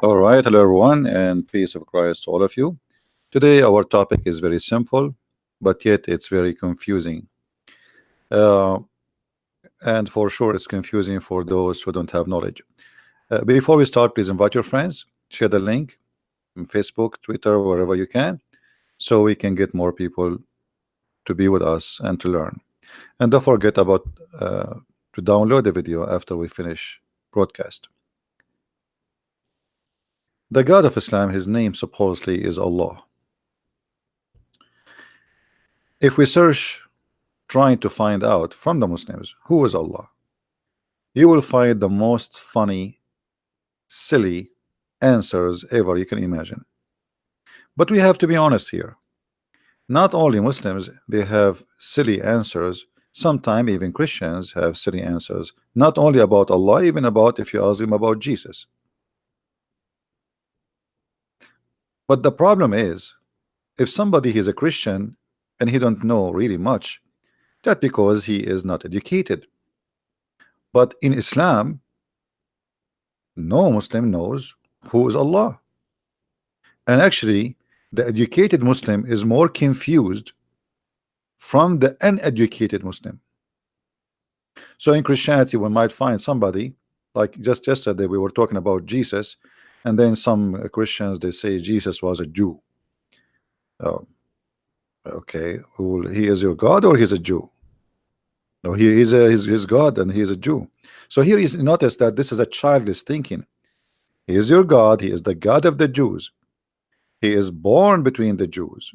All right, hello everyone, and peace of Christ to all of you. Today, our topic is very simple, but yet it's very confusing. Uh, and for sure, it's confusing for those who don't have knowledge. Before we start, please invite your friends, share the link on Facebook, Twitter, wherever you can, so we can get more people to be with us and to learn. And don't forget about to download the video after we finish broadcast. The God of Islam, his name supposedly is Allah. If we search trying to find out from the Muslims who is Allah, you will find the most funny, silly answers ever you can imagine. But we have to be honest here. Not only Muslims, they have silly answers. Sometimes even Christians have silly answers. Not only about Allah, even about if you ask them about Jesus. But the problem is, if somebody is a Christian and he don't know really much, that's because he is not educated. But in Islam, no Muslim knows who is Allah. And actually, the educated Muslim is more confused from the uneducated Muslim. So in Christianity, we might find somebody, like just yesterday we were talking about Jesus, and then some Christians, they say Jesus was a Jew. Oh, okay, well, he is your God or he's a Jew? No, he is his God and he is a Jew. So here is notice that this is a childish thinking. He is your God, he is the God of the Jews. He is born between the Jews.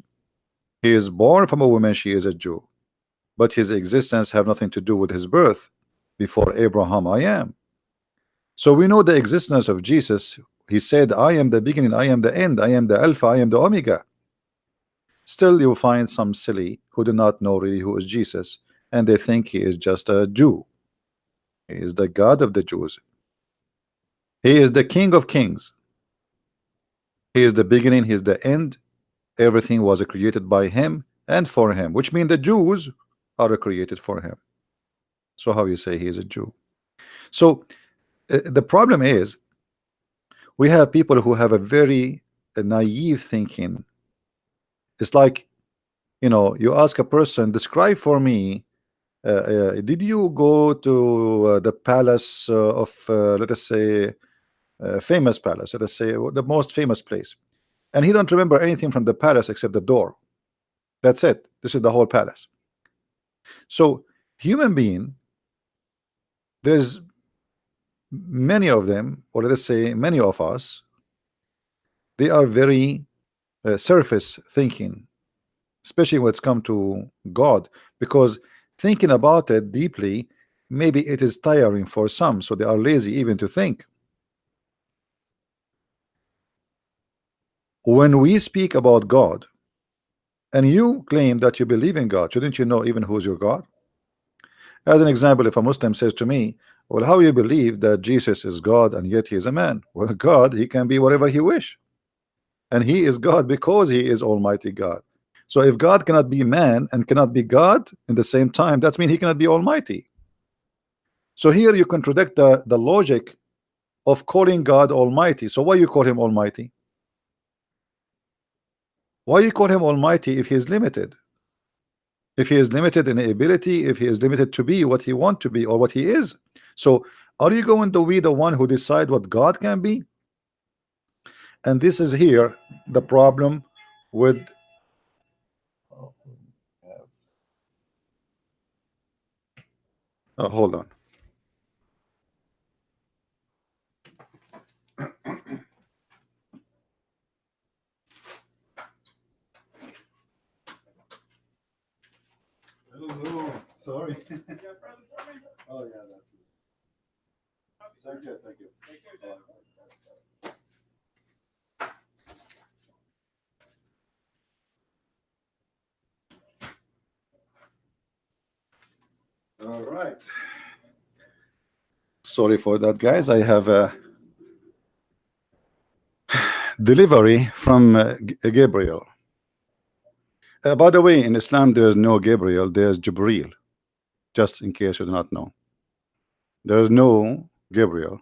He is born from a woman, she is a Jew. But his existence have nothing to do with his birth. Before Abraham, I am. So we know the existence of Jesus. He said, I am the beginning, I am the end, I am the Alpha, I am the Omega. Still, you find some silly who do not know really who is Jesus, and they think he is just a Jew. He is the God of the Jews. He is the King of Kings. He is the beginning, he is the end. Everything was created by him and for him, which means the Jews are created for him. So how you say he is a Jew? So the problem is we have people who have a very naive thinking. It's like, you know, you ask a person, describe for me, did you go to the palace of, let us say, famous palace, let us say the most famous place, and he don't remember anything from the palace except the door. That's it. This is the whole palace. So human being, there's many of them, or let us say many of us, they are very surface thinking, especially when it's come to God, because thinking about it deeply, maybe it is tiring for some, so they are lazy even to think. When we speak about God and you claim that you believe in God, shouldn't you know even who's your God? As an example, if a Muslim says to me, well, how you believe that Jesus is God and yet he is a man? Well, God, he can be whatever he wish, and he is God because he is Almighty God. So if God cannot be man and cannot be God in the same time, that means he cannot be Almighty. So here you contradict the logic of calling God Almighty. So why you call him Almighty? Why you call him Almighty if he is limited? If he is limited in ability, if he is limited to be what he want to be or what he is. So are you going to be the one who decide what God can be? And this is here the problem with hold on. Oh, sorry. Oh yeah, that's it. Thank you, thank you. All right. Sorry for that, guys. I have a delivery from Gabriel. By the way, in Islam, there is no Gabriel, there's Jibril. Just in case you do not know, there is no Gabriel.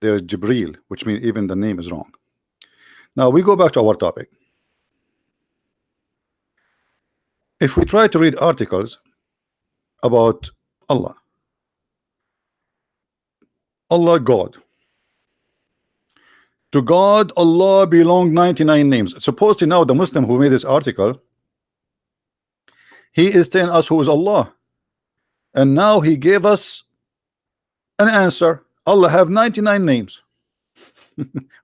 There's Jibril, which means even the name is wrong. Now we go back to our topic. If we try to read articles about Allah, Allah God. To God, Allah belong 99 names. Supposedly now the Muslim who made this article, he is telling us who is Allah. And now he gave us an answer. Allah have 99 names.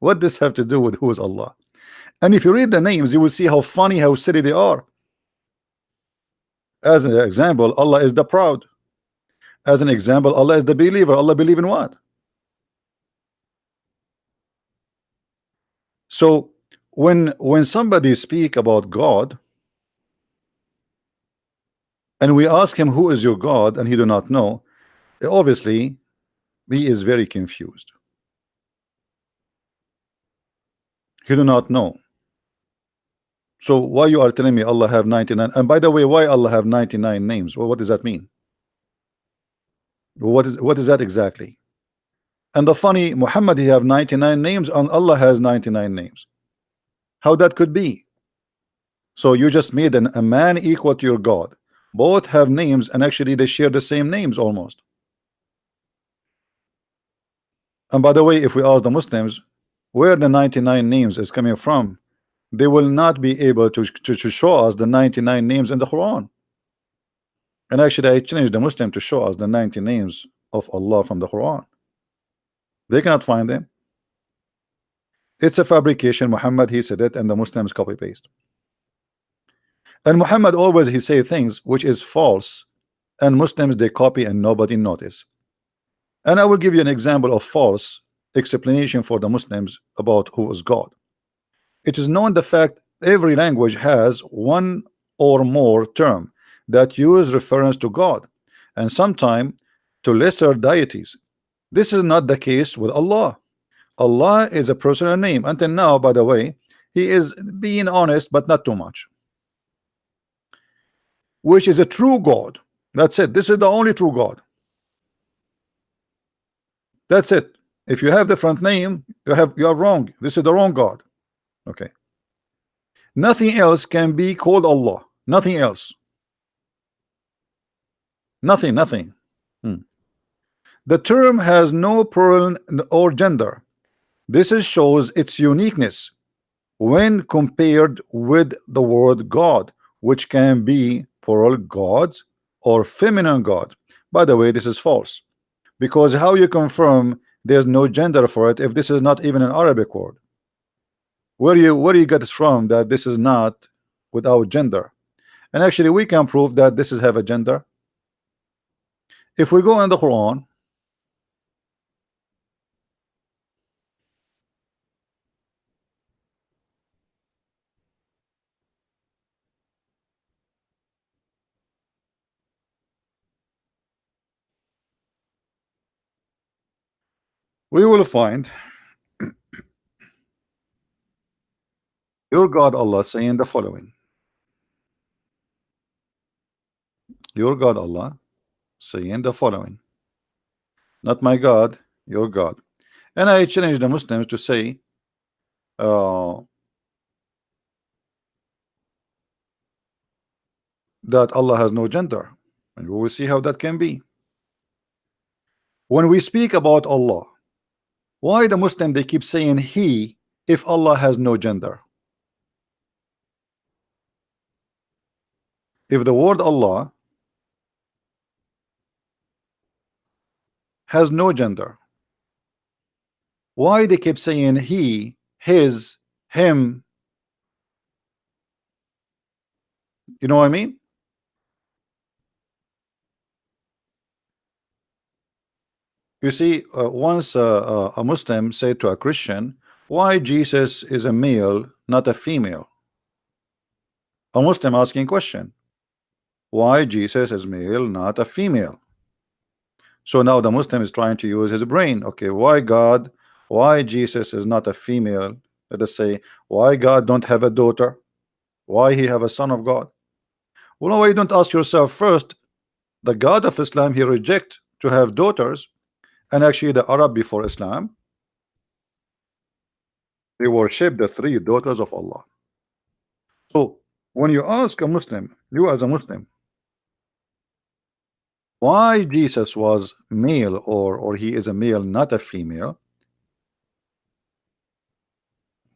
What does this have to do with who is Allah? And if you read the names, you will see how funny, how silly they are. As an example, Allah is the proud. As an example, Allah is the believer. Allah believe in what? So when somebody speak about God and we ask him who is your God and he do not know, obviously he is very confused. He do not know. So why you are telling me Allah have 99? And by the way, why Allah have 99 names? Well, what does that mean? What is that exactly? And the funny, Muhammad he have 99 names and Allah has 99 names. How that could be? So you just made a man equal to your God. Both have names and actually they share the same names almost. And by the way, if we ask the Muslims where the 99 names is coming from, they will not be able to show us the 99 names in the Quran. And actually I challenge the Muslim to show us the 90 names of Allah from the Quran. They cannot find them. It's a fabrication. Muhammad he said it and the Muslims copy paste. And Muhammad always he say things which is false and Muslims they copy and nobody notice. And I will give you an example of false explanation for the Muslims about who is God. It is known the fact every language has one or more term that use reference to God and sometimes to lesser deities. This is not the case with Allah. Allah is a personal name. Until now, by the way, he is being honest but not too much, which is a true God. That's it. This is the only true God. That's it. If you have different name, you are wrong. This is the wrong God. Okay. Nothing else can be called Allah. Nothing else. Nothing. The term has no plural or gender. This shows its uniqueness when compared with the word God, which can be plural gods or feminine God. By the way, this is false, because how you confirm there's no gender for it if this is not even an Arabic word? Where do you get this from that this is not without gender? And actually we can prove that this is have a gender. If we go in the Quran, we will find your God Allah saying the following. Your God Allah saying the following. Not my God, your God. And I challenge the Muslims to say that Allah has no gender, and we will see how that can be. When we speak about Allah, why the Muslim they keep saying he if Allah has no gender? If the word Allah has no gender, why they keep saying he, his, him? You know what I mean? You see, once a Muslim said to a Christian, why Jesus is a male, not a female? A Muslim asking question, why Jesus is male, not a female? So now the Muslim is trying to use his brain. Okay, why Jesus is not a female? Let us say, why God don't have a daughter? Why he have a son of God? Well, why you don't ask yourself first, the God of Islam he reject to have daughters, and actually the Arab before Islam They worship the three daughters of Allah. So when you ask a Muslim, you as a Muslim, why Jesus was male, or he is a male, not a female,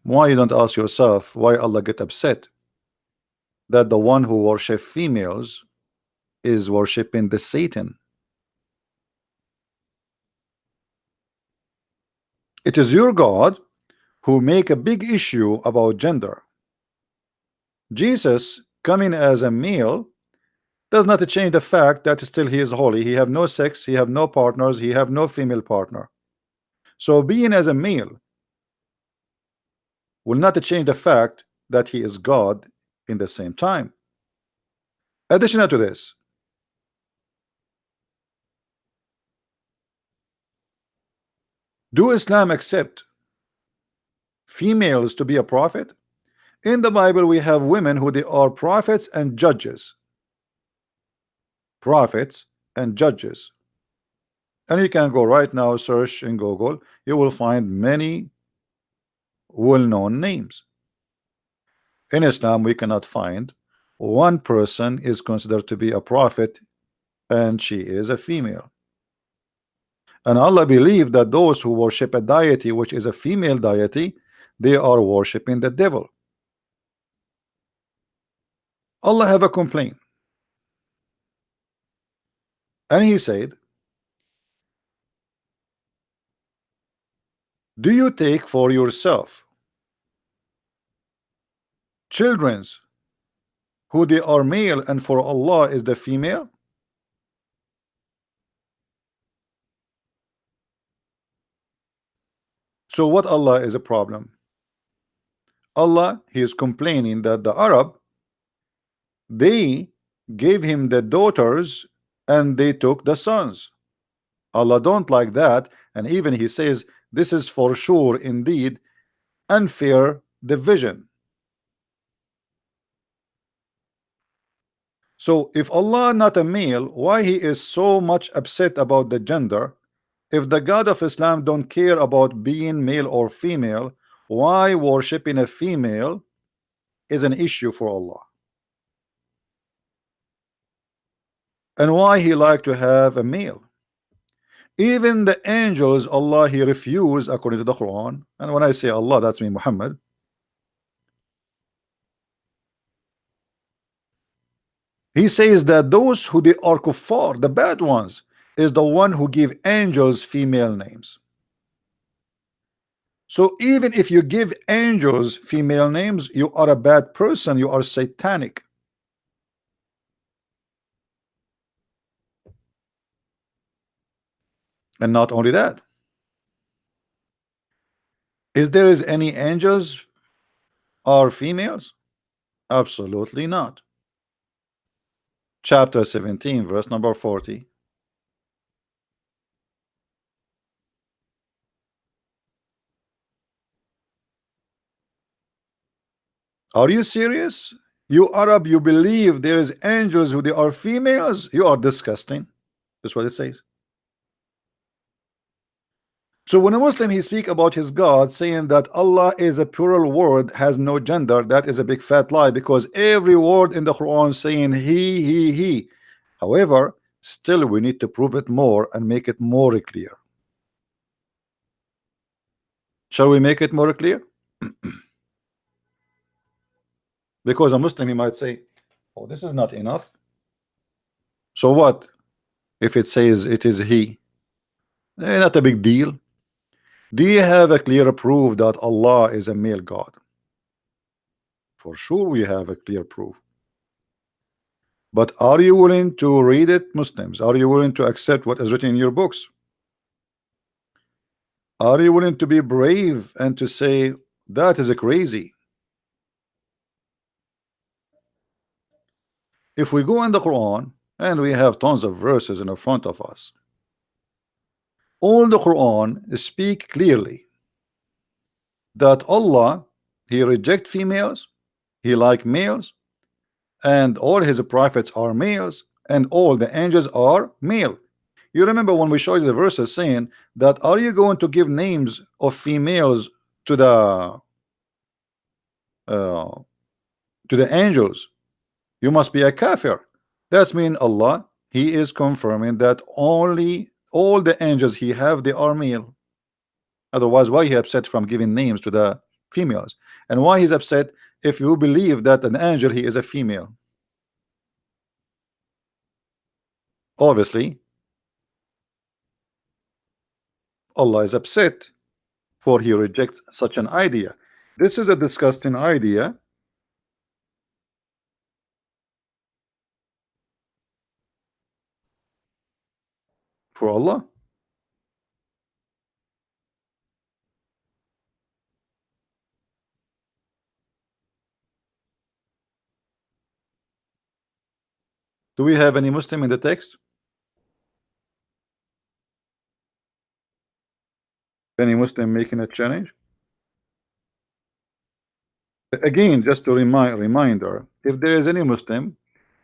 why you don't ask yourself why Allah get upset that the one who worship females is worshiping the Satan? It is your God who make a big issue about gender. Jesus coming as a male does not change the fact that still he is holy. He have no sex, he have no partners, he have no female partner. So being as a male will not change the fact that he is God in the same time. Additional to this, do Islam accept females to be a prophet? In the Bible we have women who they are prophets and judges. Prophets and judges. And you can go right now, search in Google, you will find many well-known names. In Islam we cannot find one person is considered to be a prophet and she is a female. And Allah believed that those who worship a deity which is a female deity, they are worshiping the devil. Allah have a complaint, and he said, do you take for yourself children's who they are male and for Allah is the female? So what Allah is a problem? Allah, he is complaining that the Arab, they gave him the daughters and they took the sons. Allah don't like that, and even he says this is for sure indeed unfair division. So if Allah not a male, why he is so much upset about the gender? If the God of Islam don't care about being male or female, why worshiping a female is an issue for Allah? And why he like to have a male? Even the angels, Allah he refused according to the Quran. And when I say Allah, that's me, Muhammad. He says that those who they are kuffar, the bad ones, is the one who give angels female names. So even if you give angels female names, you are a bad person, you are satanic. And not only that, is there any angels are females? Absolutely not. Chapter 17 verse number 40. Are you serious? You Arab, you believe there is angels who they are females? You are disgusting. That's what it says. So when a Muslim he speak about his God saying that Allah is a plural word, has no gender, that is a big fat lie, because every word in the Quran saying he. However, still we need to prove it more and make it more clear. Shall we make it more clear? Because a Muslim he might say, oh, this is not enough. So what if it says it is he? Not a big deal. Do you have a clear proof that Allah is a male God? For sure we have a clear proof. But are you willing to read it, Muslims? Are you willing to accept what is written in your books? Are you willing to be brave and to say that is a crazy? If we go in the Quran, and we have tons of verses in front of us, all the Quran speak clearly that Allah he reject females, he like males, and all his prophets are males, and all the angels are male. You remember when we showed you the verses saying that are you going to give names of females to the uh, to the angels, you must be a kafir. That's mean Allah, he is confirming that only all the angels he have, they are male. Otherwise, why he upset from giving names to the females? And why he's upset if you believe that an angel he is a female? Obviously, Allah is upset, for he rejects such an idea. This is a disgusting idea. For Allah. Do we have any Muslim in the text? Any Muslim making a challenge? Again, just to reminder, if there is any Muslim,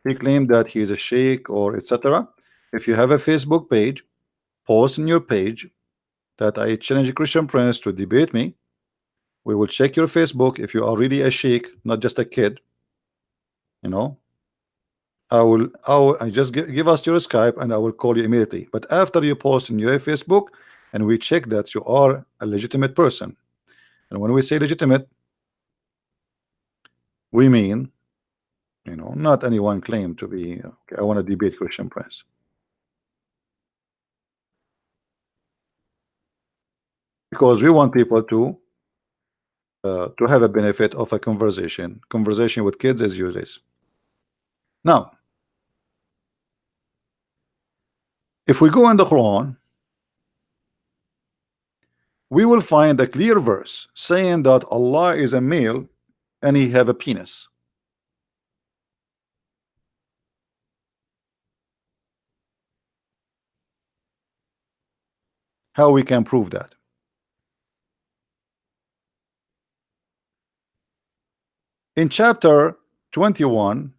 he claimed that he is a sheikh or etc. If you have a Facebook page, post in your page that I challenge a Christian prince to debate me. We will check your Facebook if you are really a sheikh, not just a kid. You know, I just give us your Skype and I will call you immediately. But after you post in your Facebook, and we check that you are a legitimate person. And when we say legitimate, we mean, you know, not anyone claim to be, okay, I want to debate Christian prince. Because we want people to have a benefit of a conversation. Conversation with kids is useless. Now, if we go in the Quran, we will find a clear verse saying that Allah is a male and he have a penis. How we can prove that? In chapter 21,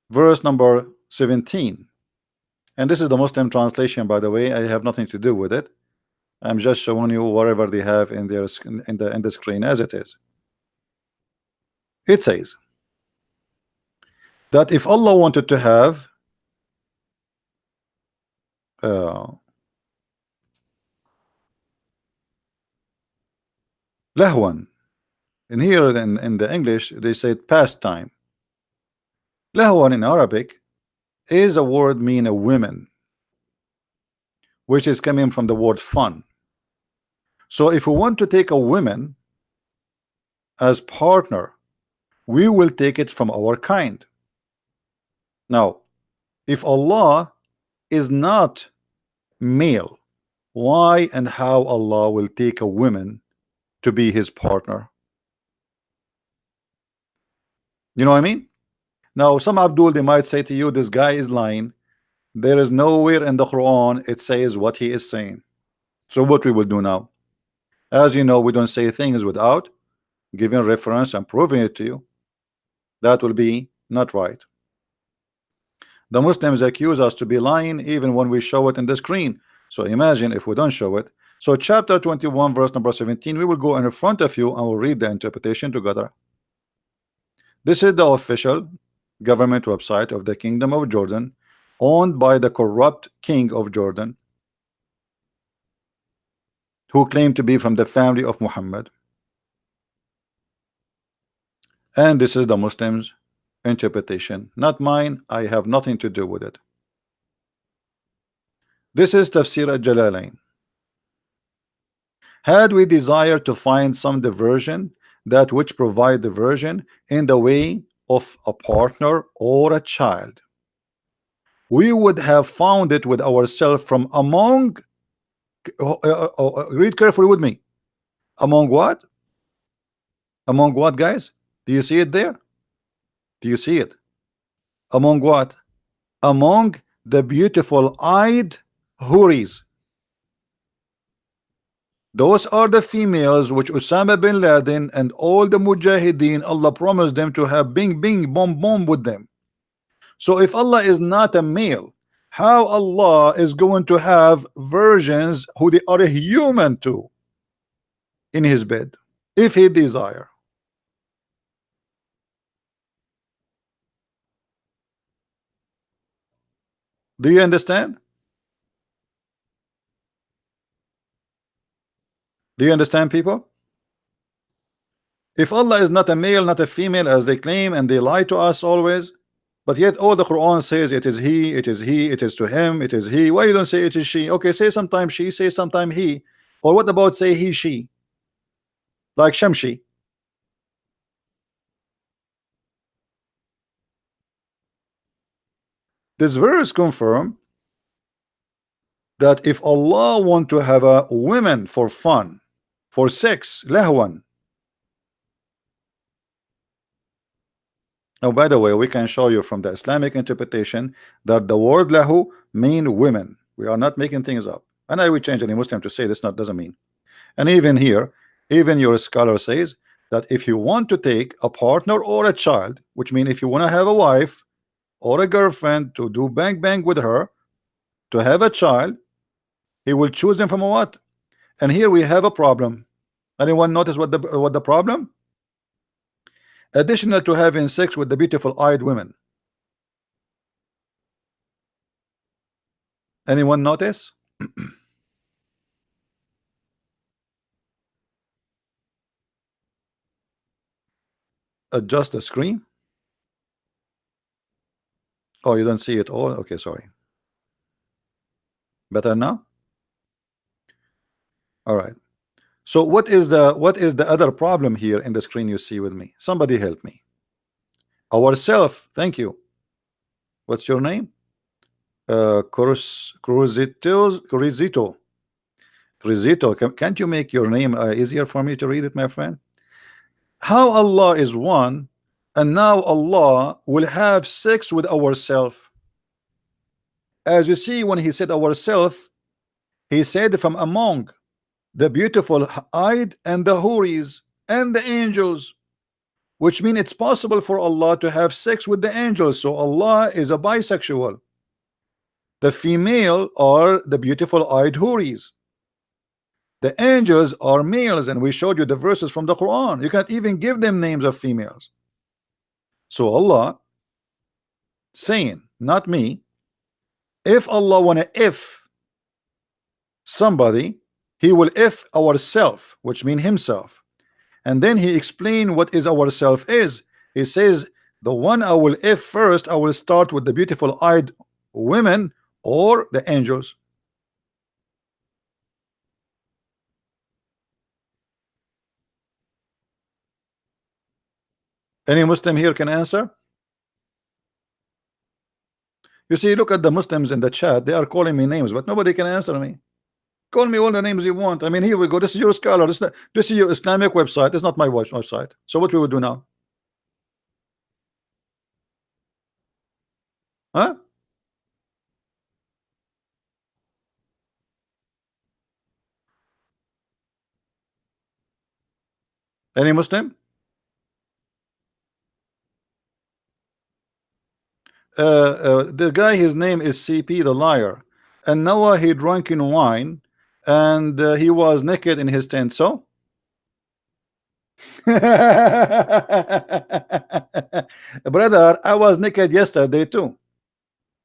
verse number 17, and this is the Muslim translation, by the way. I have nothing to do with it. I'm just showing you whatever they have in their in the screen as it is. It says that if Allah wanted to have lahwan, and here in the English they said pastime. Lahwan in Arabic is a word mean a women, which is coming from the word fun. So if we want to take a woman as partner, we will take it from our kind. Now, if Allah is not male, why and how Allah will take a woman to be his partner? You know what I mean? Now, some Abdul, they might say to you, this guy is lying. There is nowhere in the Quran it says what he is saying. So what we will do now? As you know, we don't say things without giving reference and proving it to you. That will be not right. The Muslims accuse us to be lying even when we show it in the screen. So imagine if we don't show it. So chapter 21, verse number 17, we will go in front of you and we'll read the interpretation together. This is the official government website of the Kingdom of Jordan, owned by the corrupt king of Jordan, who claimed to be from the family of Muhammad. And this is the Muslims' interpretation, not mine. I have nothing to do with it. This is Tafsir al-Jalalain. Had we desired to find some diversion, that which provide diversion in the way of a partner or a child, we would have found it with ourselves from among, read carefully with me, among what? Among what, guys? Do you see it there? Do you see it? Among what? Among the beautiful eyed houris. Those are the females which Osama bin Laden and all the Mujahideen, Allah promised them to have bing bing bomb bomb with them. So if Allah is not a male, how Allah is going to have virgins who they are a human too in his bed, if he desire? Do you understand? Do you understand, people? If Allah is not a male, not a female, as they claim, and they lie to us always, but yet all the Quran says it is he, it is he, it is to him, it is he. Why you don't say it is she? Okay, say sometime she, say sometime he. Or what about say he, she? Like Shamshi. This verse confirm that if Allah want to have a women for fun, for sex, lahwan. Now, by the way, we can show you from the Islamic interpretation that the word lahu mean women. We are not making things up. And I will change any Muslim to say this not doesn't mean. And even here, even your scholar says that if you want to take a partner or a child, which means if you want to have a wife or a girlfriend to do bang bang with her, to have a child, he will choose them from a what? And here we have a problem. Anyone notice what the problem? Additional to having sex with the beautiful eyed women. Anyone notice? Adjust the screen. Oh, you don't see it all? Okay, sorry. Better now? All right. So what is the other problem here in the screen you see with me? Somebody help me. Ourself, thank you. What's your name? Cruzito. Can't you make your name easier for me to read it, my friend? How Allah is one, and now Allah will have sex with ourself. As you see, when he said ourself, he said from among the beautiful eyed and the houris and the angels, which means it's possible for Allah to have sex with the angels. So Allah is a bisexual. The female are the beautiful eyed houris. The angels are males, and we showed you the verses from the Quran. You can't even give them names of females. So Allah saying, not me, if Allah wanna if somebody, he will if ourself, which mean himself. And then he explained what is ourself is. He says, the one I will if first, I will start with the beautiful eyed women or the angels. Any Muslim here can answer? You see, look at the Muslims in the chat. They are calling me names, but nobody can answer me. Call me all the names you want. I mean, here we go. This is your scholar. This is your Islamic website. It's not my website. So what we will do now? Huh? Any Muslim? The guy, his name is CP the liar, and Noah he drank in wine, and he was naked in his tent. So brother, I was naked yesterday too.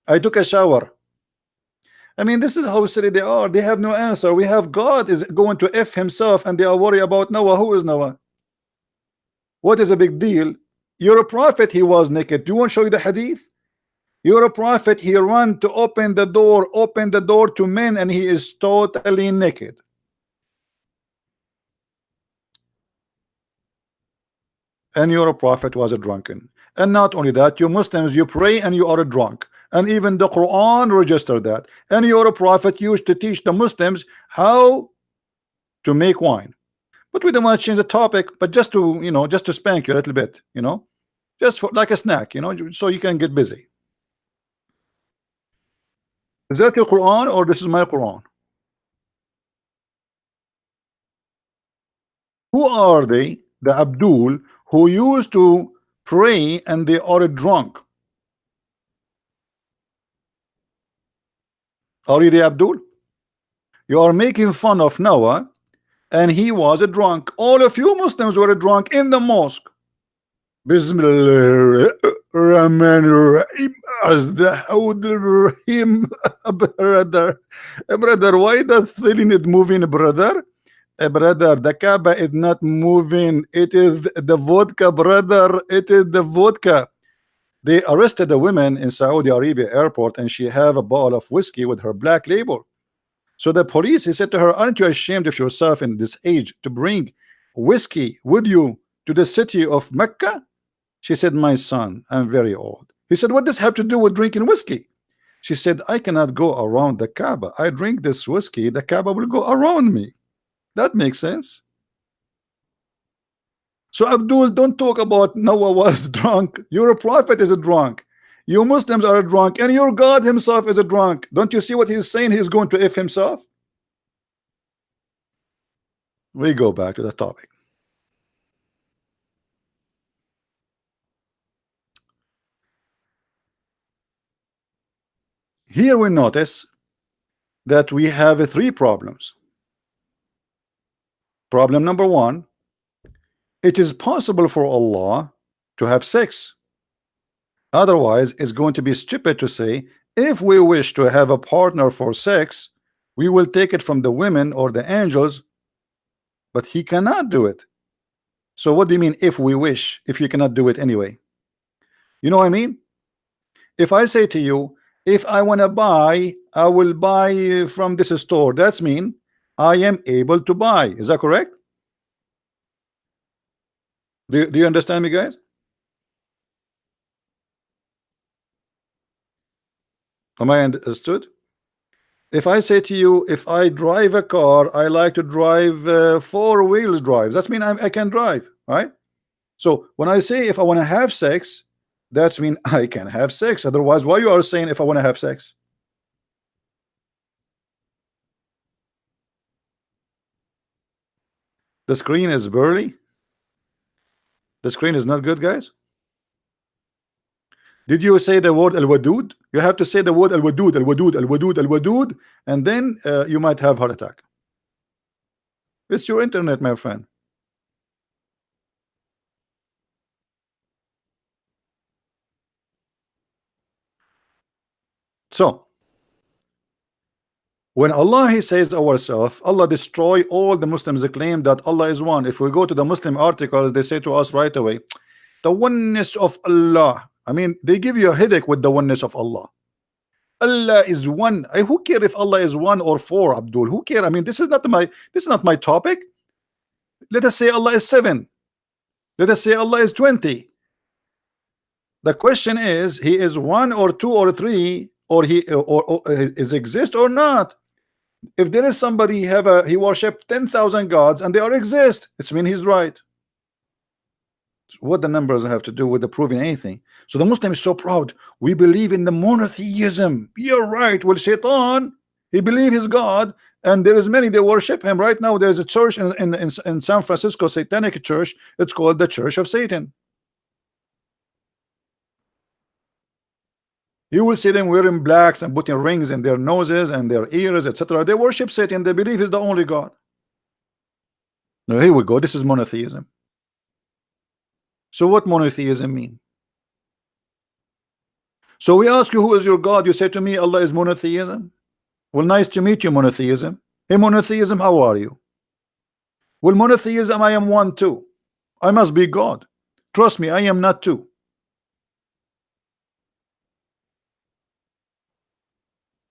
I took a shower. I mean, this is how silly they are. They have no answer. We have God is going to F himself, and they are worried about Noah. Who is Noah? What is a big deal? You're a prophet. He was naked. Do you want to show you the hadith? You're a prophet. He ran to open the door to men, and he is totally naked. And you're a prophet was a drunken. And not only that, you Muslims, you pray and you are a drunk. And even the Quran registered that. And you're a prophet used to teach the Muslims how to make wine. But we don't want to change the topic, but just to, you know, just to spank you a little bit, you know, just for, like a snack, you know, so you can get busy. Is that your Quran or this is my Quran? Who are they, the Abdul, who used to pray and they are drunk? Are you the Abdul? You are making fun of Noah, and he was a drunk. All of you Muslims were drunk in the mosque. Bismillah. Rahman Rahim as the Rahim. Brother, why that ceiling is moving, brother? Brother, the Kaaba is not moving. It is the vodka, brother. It is the vodka. They arrested a woman in Saudi Arabia airport, and she have a bottle of whiskey with her black label. So the police, he said to her, aren't you ashamed of yourself in this age to bring whiskey with you to the city of Mecca? She said, my son, I'm very old. He said, what does have to do with drinking whiskey? She said, I cannot go around the Kaaba. I drink this whiskey, the Kaaba will go around me. That makes sense. So Abdul, don't talk about Noah was drunk. Your prophet is a drunk. You Muslims are drunk, and your God himself is a drunk. Don't you see what he's saying? He's going to F himself. We go back to the topic. Here we notice that we have three problems. Problem number one, it is possible for Allah to have sex. Otherwise, it's going to be stupid to say, if we wish to have a partner for sex, we will take it from the women or the angels, but he cannot do it. So what do you mean, if we wish, if you cannot do it anyway? You know what I mean? If I say to you, if I want to buy, I will buy from this store, that's mean I am able to buy. Is that correct? Do you understand me, guys? Am I understood? If I say to you, if I drive a car, I like to drive four wheels drive. That's mean I can drive, right? So when I say if I want to have sex, that's mean I can have sex. Otherwise, why you are saying if I want to have sex? The screen is burly. The screen is not good, guys. Did you say the word al-wadud? You have to say the word al-wadud, al-wadud, al-wadud, al-wadud, and then you might have heart attack. It's your internet, my friend. So when Allah he says ourselves, Allah destroy all the Muslims claim that Allah is one. If we go to the Muslim articles, they say to us right away, the oneness of Allah. I mean, they give you a headache with the oneness of Allah. Allah is one. Who care if Allah is one or four, Abdul? Who care? I mean, this is not my topic. Let us say Allah is 7. Let us say Allah is 20. The question is, he is 1 or 2 or 3, or he or is exist or not. If there is somebody he worship 10,000 gods and they are exist, it's mean he's right. What the numbers have to do with the proving anything? So the Muslim is so proud. We believe in the monotheism. You're right. Well, Shaitan, he believe his God, and there is many they worship him. Right now, there's a church in San Francisco, satanic church. It's called the Church of Satan. You will see them wearing blacks and putting rings in their noses and their ears, etc. They worship Satan. They believe he's the only God. Now here we go. This is monotheism. So what monotheism mean? So we ask you, who is your God? You say to me, Allah is monotheism. Well, nice to meet you, monotheism. Hey, monotheism, how are you? Well, monotheism, I am one too. I must be God. Trust me, I am not two.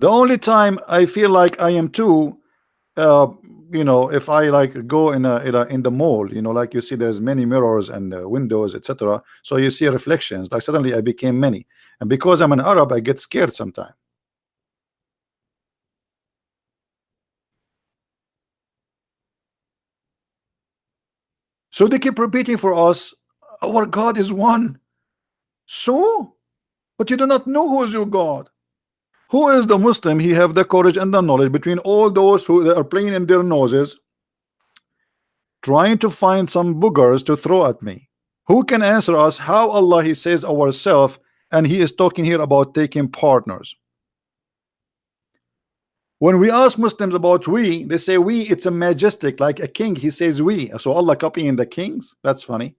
The only time I feel like I am two, you know, if I like go in the mall, you know, like you see there's many mirrors and windows, etc. So you see reflections, like suddenly I became many, and because I'm an Arab, I get scared sometimes. So they keep repeating for us, our God is one. So, but you do not know who is your God. Who is the Muslim? He have the courage and the knowledge between all those who are playing in their noses, trying to find some boogers to throw at me. Who can answer us how Allah he says ourself, and he is talking here about taking partners? When we ask Muslims about we, they say we, it's a majestic, like a king. He says we. So Allah copying the kings. That's funny.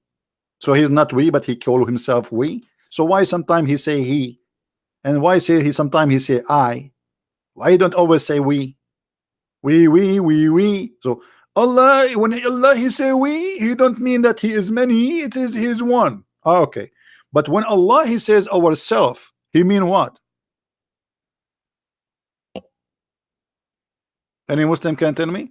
So he's not we, but he call himself we. So why sometimes he say he, and why say he sometimes he say I? Why you don't always say we? We. So Allah, when Allah he say we, he don't mean that he is many. It is he is one. Ah, okay, but when Allah he says ourself, he mean what? Any Muslim can tell me?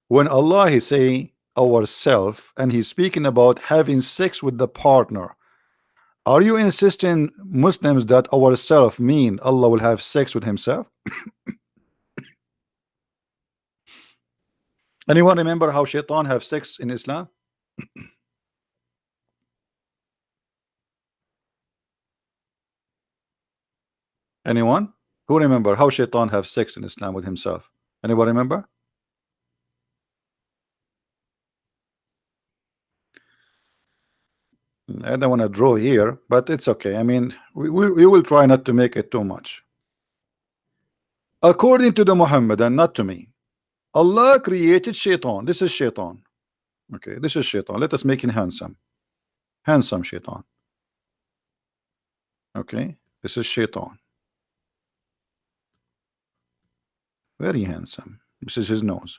When Allah is saying ourself and he's speaking about having sex with the partner, are you insisting Muslims that ourself mean Allah will have sex with himself? Anyone remember how shaitan have sex in Islam? Anyone who remember how shaitan have sex in Islam with himself? Anyone remember? I don't want to draw here, but it's okay. I mean, we will try not to make it too much. According to the Muhammadan, not to me, Allah created shaitan. This is shaitan. Okay, this is shaitan. Let us make him handsome. Handsome shaitan. Okay, this is shaitan. Very handsome. This is his nose.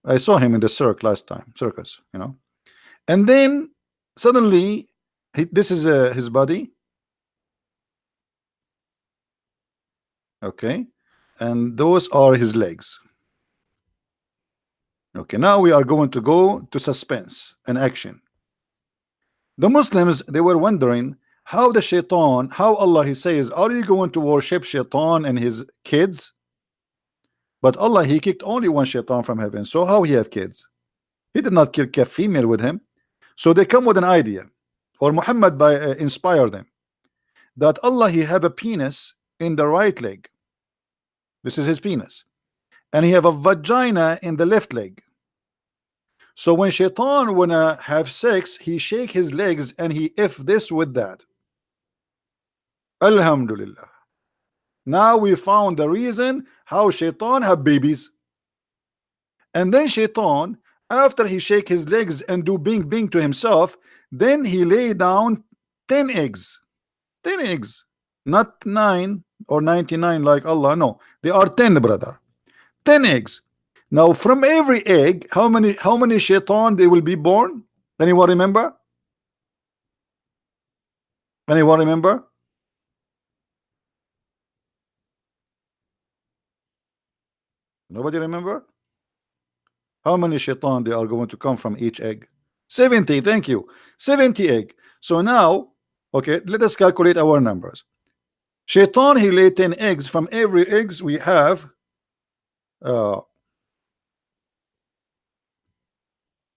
I saw him in the circus last time, circus, you know. And then suddenly, this is his body. Okay, and those are his legs. Okay, now we are going to go to suspense and action. The Muslims, they were wondering how the shaitan, how Allah he says, are you going to worship shaitan and his kids? But Allah he kicked only one shaitan from heaven, so how he have kids? He did not kill a female with him. So they come with an idea, or Muhammad by inspire them, that Allah he have a penis in the right leg. This is his penis, and he have a vagina in the left leg. So when shaitan wanna have sex, he shake his legs and he if this with that. Alhamdulillah. Now we found the reason how shaitan have babies. And then shaitan, after he shake his legs and do bing bing to himself, then he lay down 10 eggs. 10 eggs. Not 9 or 99 like Allah. No, they are 10, brother. 10 eggs. Now from every egg, how many shaitan they will be born? Anyone remember? Anyone remember? Nobody remember? How many shaitan they are going to come from each egg? 70. Thank you. 70 egg. So now, okay, let us calculate our numbers. Shaitan he lay 10 eggs. From every eggs we have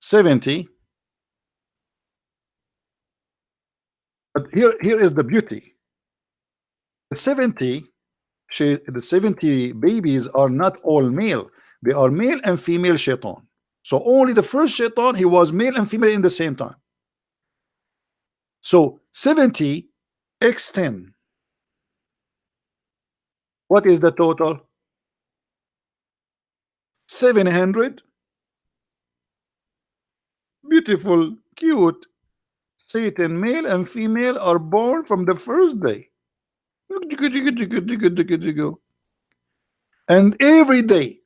70. But here is the beauty. The 70 the 70 babies are not all male. They are male and female shaitan. So only the first shaitan he was male and female in the same time. So 70 x 10. What is the total? 700 beautiful, cute Satan male and female are born from the first day. And every day,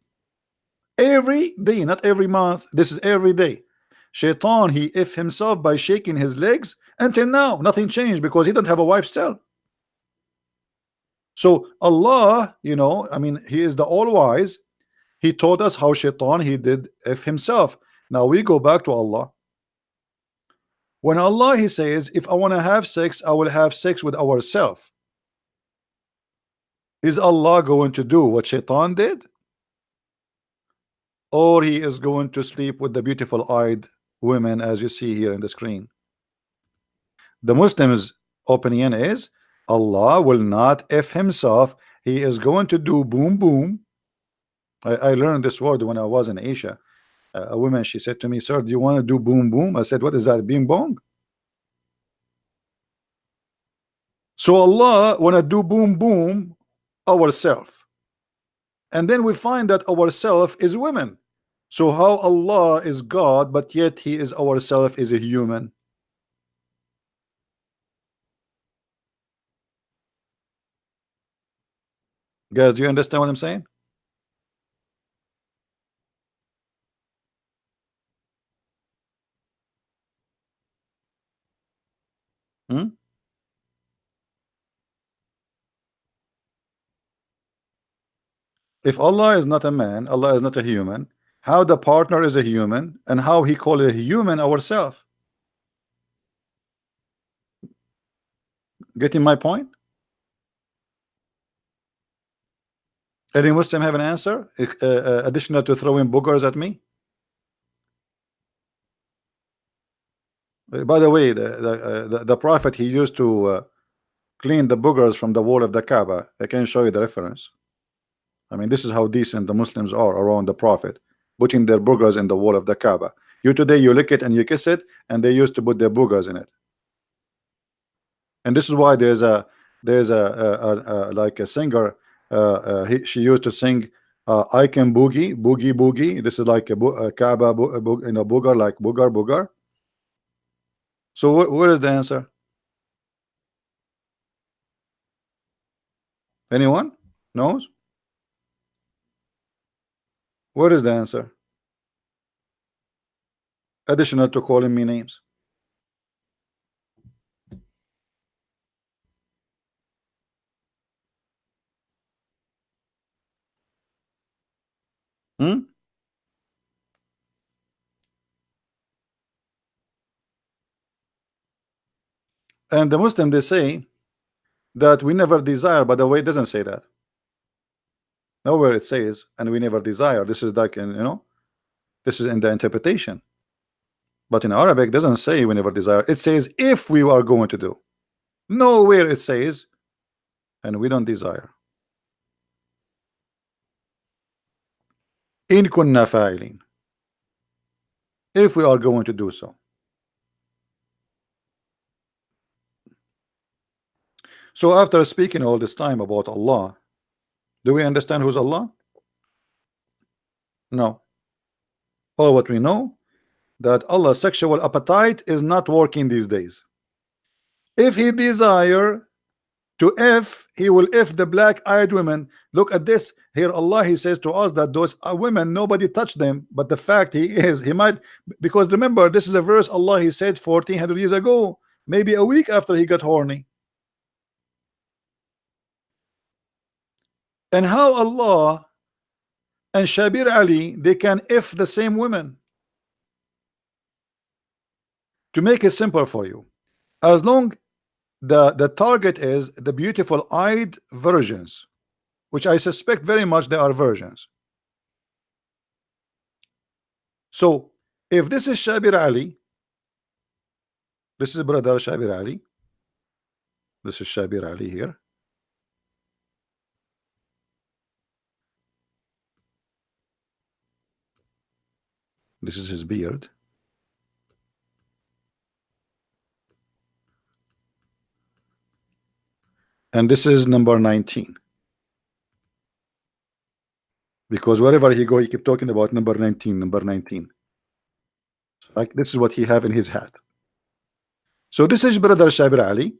not every month, this is every day. Shaitan he if himself by shaking his legs. Until now nothing changed because he don't have a wife still. So Allah, you know, I mean, he is the all-wise. He told us how shaitan he did if himself. Now we go back to Allah. When Allah he says, if I want to have sex, I will have sex with ourselves. Is Allah going to do what shaitan did? Or he is going to sleep with the beautiful eyed women as you see here in the screen? The Muslims opinion is Allah will not if himself. He is going to do boom boom. I learned this word when I was in Asia. A woman, she said to me, sir, do you want to do boom boom? I said, what is that? Bing bong? So Allah want to do boom boom ourselves. and then we find that ourself is women. So how Allah is God, but yet He is ourself is a human? Guys, do you understand what I'm saying? Hmm? If Allah is not a man, Allah is not a human, how the partner is a human, and how He called a human ourselves? Getting my point? Any Muslim have an answer additional to throwing boogers at me? By the way, the Prophet, he used to clean the boogers from the wall of the Kaaba. I can show you the reference. I mean, this is how decent the Muslims are around the Prophet, putting their boogers in the wall of the Kaaba. You today, you lick it and you kiss it, and they used to put their boogers in it. And this is why there's a like a singer, she used to sing, I can boogie boogie boogie. This is like a Kaaba booger, like booger booger. So what is the answer? Anyone knows? What is the answer? Additional to calling me names. Hmm? And the Muslim, they say that we never desire. By the way, it doesn't say that. Nowhere it says, and we never desire. This is like this is in the interpretation. But in Arabic, it doesn't say we never desire. It says if we are going to do. Nowhere it says, and we don't desire. In kunna fa'ilin. If we are going to do so. So after speaking all this time about Allah, do we understand who's Allah? No. All what we know, that Allah's sexual appetite is not working these days. If He desire to if, He will if the black-eyed women. Look at this here. Allah, He says to us that those women, nobody touched them, but the fact He might, because remember, this is a verse Allah, He said 1400 years ago, maybe a week after He got horny. And how Allah and Shabir Ali, they can if the same women. To make it simple for you, as long the target is the beautiful eyed virgins, which I suspect very much they are virgins. So if this is Shabir Ali, this is brother Shabir Ali, this is Shabir Ali here. This is his beard. And this is number 19. Because wherever he go, he keep talking about number 19, number 19. Like this is what he have in his hat. So this is brother Shabir Ali,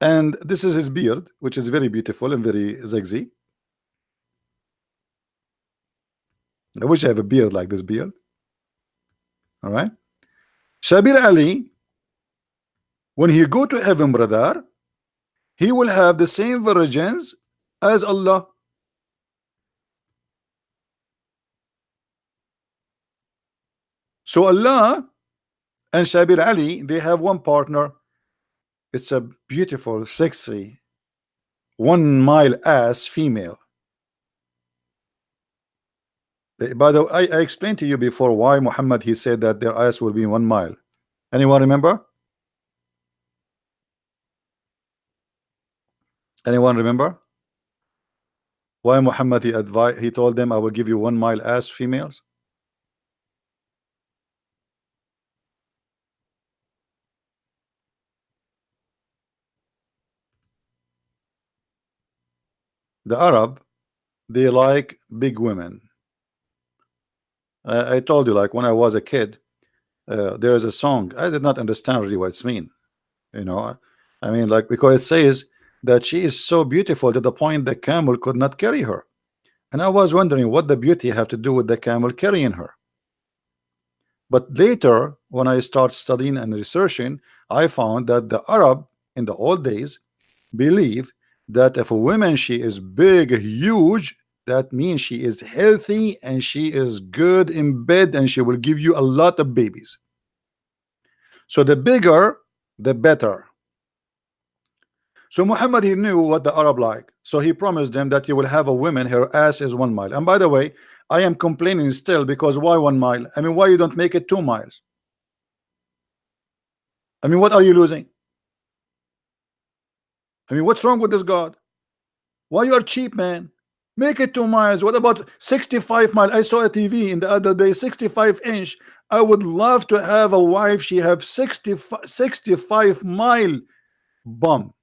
and this is his beard, which is very beautiful and very zigzag. I wish I have a beard like this beard. All right. Shabir Ali, when he go to heaven, brother, he will have the same virgins as Allah. So Allah and Shabir Ali, they have one partner. It's a beautiful, sexy, 1 mile ass female. By the way, I explained to you before why Muhammad, he said that their ass will be 1 mile. Anyone remember? Anyone remember why Muhammad, he told them, I will give you 1 mile ass females? The Arab, they like big women. I told you, like when I was a kid, there is a song. I did not understand really what it's mean. You know, I mean, like because it says that she is so beautiful to the point the camel could not carry her. And I was wondering what the beauty have to do with the camel carrying her. But later, when I start studying and researching, I found that the Arab in the old days believe that if a woman she is big, huge, that means she is healthy and she is good in bed and she will give you a lot of babies. So the bigger, the better. So Muhammad, he knew what the Arab like. So he promised them that you will have a woman, her ass is 1 mile. And by the way, I am complaining still because why 1 mile? I mean, why you don't make it 2 miles? I mean, what are you losing? I mean, what's wrong with this God? Why you are cheap, man? Make it 2 miles. What about 65 miles? I saw a TV in the other day, 65 inch. I would love to have a wife. She have 65 mile bum.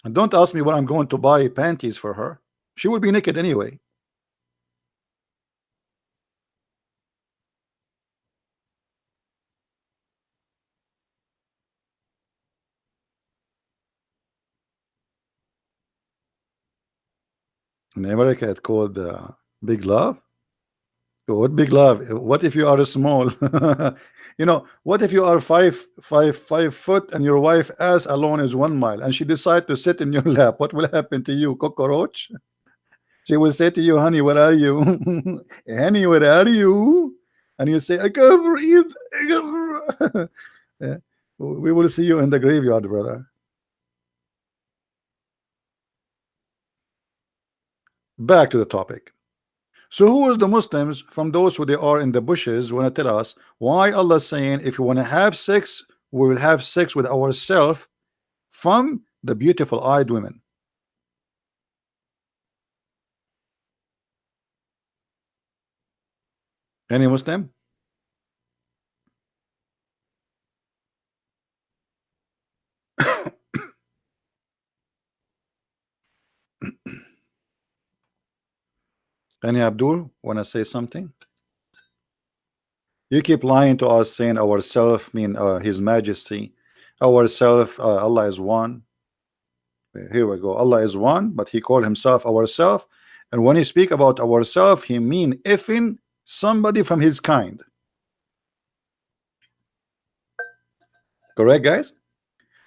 And don't ask me what I'm going to buy panties for her. She will be naked anyway. In America, it's called big love. What big love? What if you are small? You know, what if you are 5 foot and your wife ass alone is 1 mile and she decide to sit in your lap? What will happen to you, cockroach? She will say to you, honey, where are you? Honey, where are you? And you say, I can't breathe. I can't breathe. Yeah. We will see you in the graveyard, brother. Back to the topic. So who is the Muslims from those who they are in the bushes want to tell us why Allah is saying if you want to have sex, we will have sex with ourselves from the beautiful eyed women? Any Muslim? Any Abdul want to say something? You keep lying to us saying ourself mean His Majesty. Ourself, Allah is one. Here we go. Allah is one, but He called Himself ourself. And when He speak about ourself, He mean effing somebody from His kind. Correct, guys?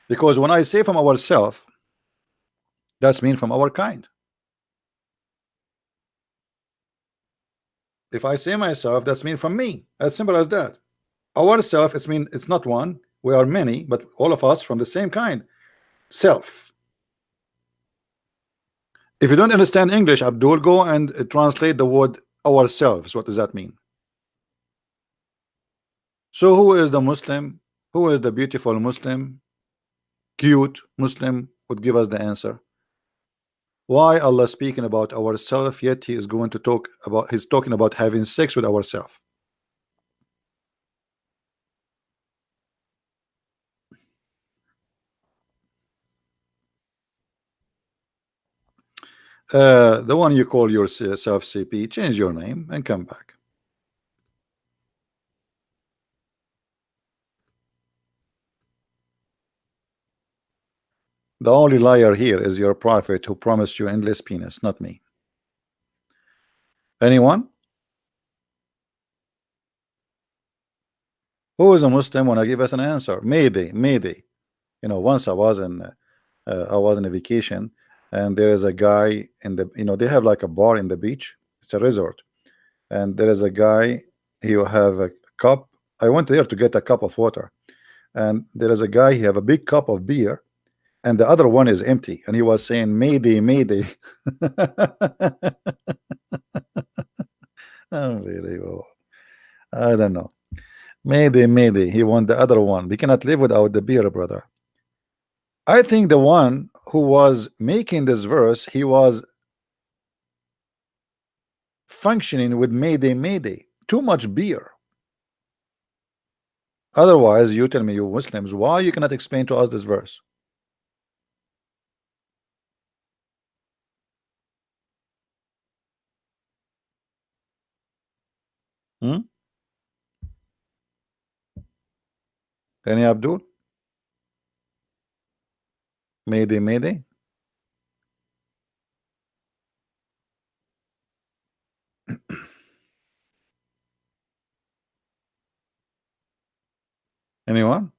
Because when I say from ourself, that's mean from our kind. If I say myself, that's mean from me. As simple as that. Ourself, it's mean it's not one. We are many, but all of us from the same kind. Self. If you don't understand English, Abdul, go and translate the word ourselves. What does that mean? So who is the Muslim? Who is the beautiful Muslim? Cute Muslim would give us the answer. Why Allah speaking about ourself, yet He is going to talk about, He's talking about having sex with ourselves. The one you call yourself CP, change your name and come back. The only liar here is your prophet who promised you endless penis, not me. Anyone who is a Muslim want to give us an answer? Mayday, Mayday. You know, once I was on a vacation, and there is a guy in the, they have like a bar in the beach. It's a resort, and there is a guy. He will have a cup. I went there to get a cup of water, and there is a guy. He have a big cup of beer, and the other one is empty, and he was saying Mayday, Mayday. Unbelievable. I don't know. Mayday, Mayday. He want the other one. We cannot live without the beer, brother. I think the one who was making this verse, he was functioning with Mayday, Mayday. Too much beer. Otherwise, you tell me, you Muslims, why you cannot explain to us this verse? Hmm? Any Abdul? Mayday, Mayday. Anyone?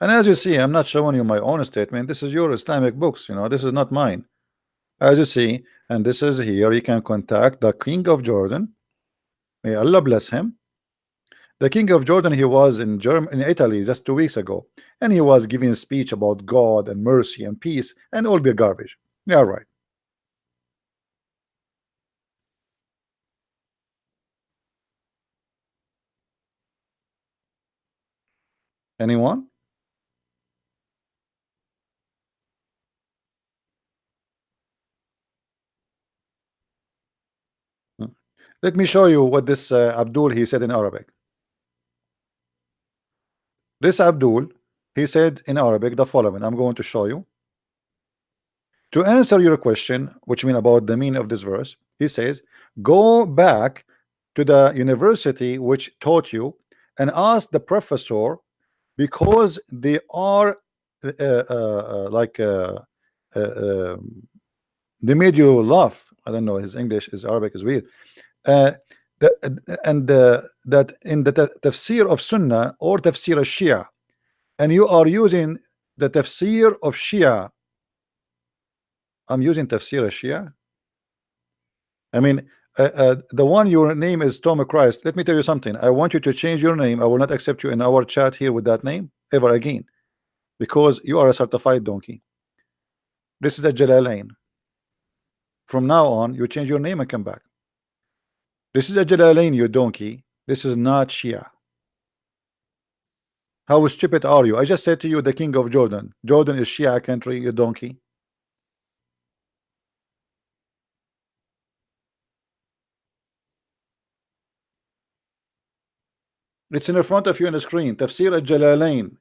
And as you see, I'm not showing you my own statement. This is your Islamic books. This is not mine. As you see, and this is here. You can contact the King of Jordan. May Allah bless him. The King of Jordan, he was in Italy just 2 weeks ago, and he was giving a speech about God and mercy and peace and all the garbage. Yeah, right. Anyone? Hmm. Let me show you what this Abdul he said in Arabic. This Abdul he said in Arabic the following. I'm going to show you. To answer your question, which mean about the meaning of this verse, he says, go back to the university which taught you and ask the professor because they are like um, they made you laugh. I don't know, his English, his Arabic is weird. Uh, that in the tafsir of Sunnah or tafsir of Shia, and you are using the tafsir of Shia. I'm using tafsir of Shia. I mean, the one your name is Tom Christ. Let me tell you something. I want you to change your name. I will not accept you in our chat here with that name ever again because you are a certified donkey. This is a Jalalain. From now on, you change your name and come back. This is a Jalalain, you donkey. This is not Shia. How stupid are you? I just said to you, the King of Jordan. Jordan is Shia country, you donkey. It's in the front of you on the screen. Tafsir al-Jalalain.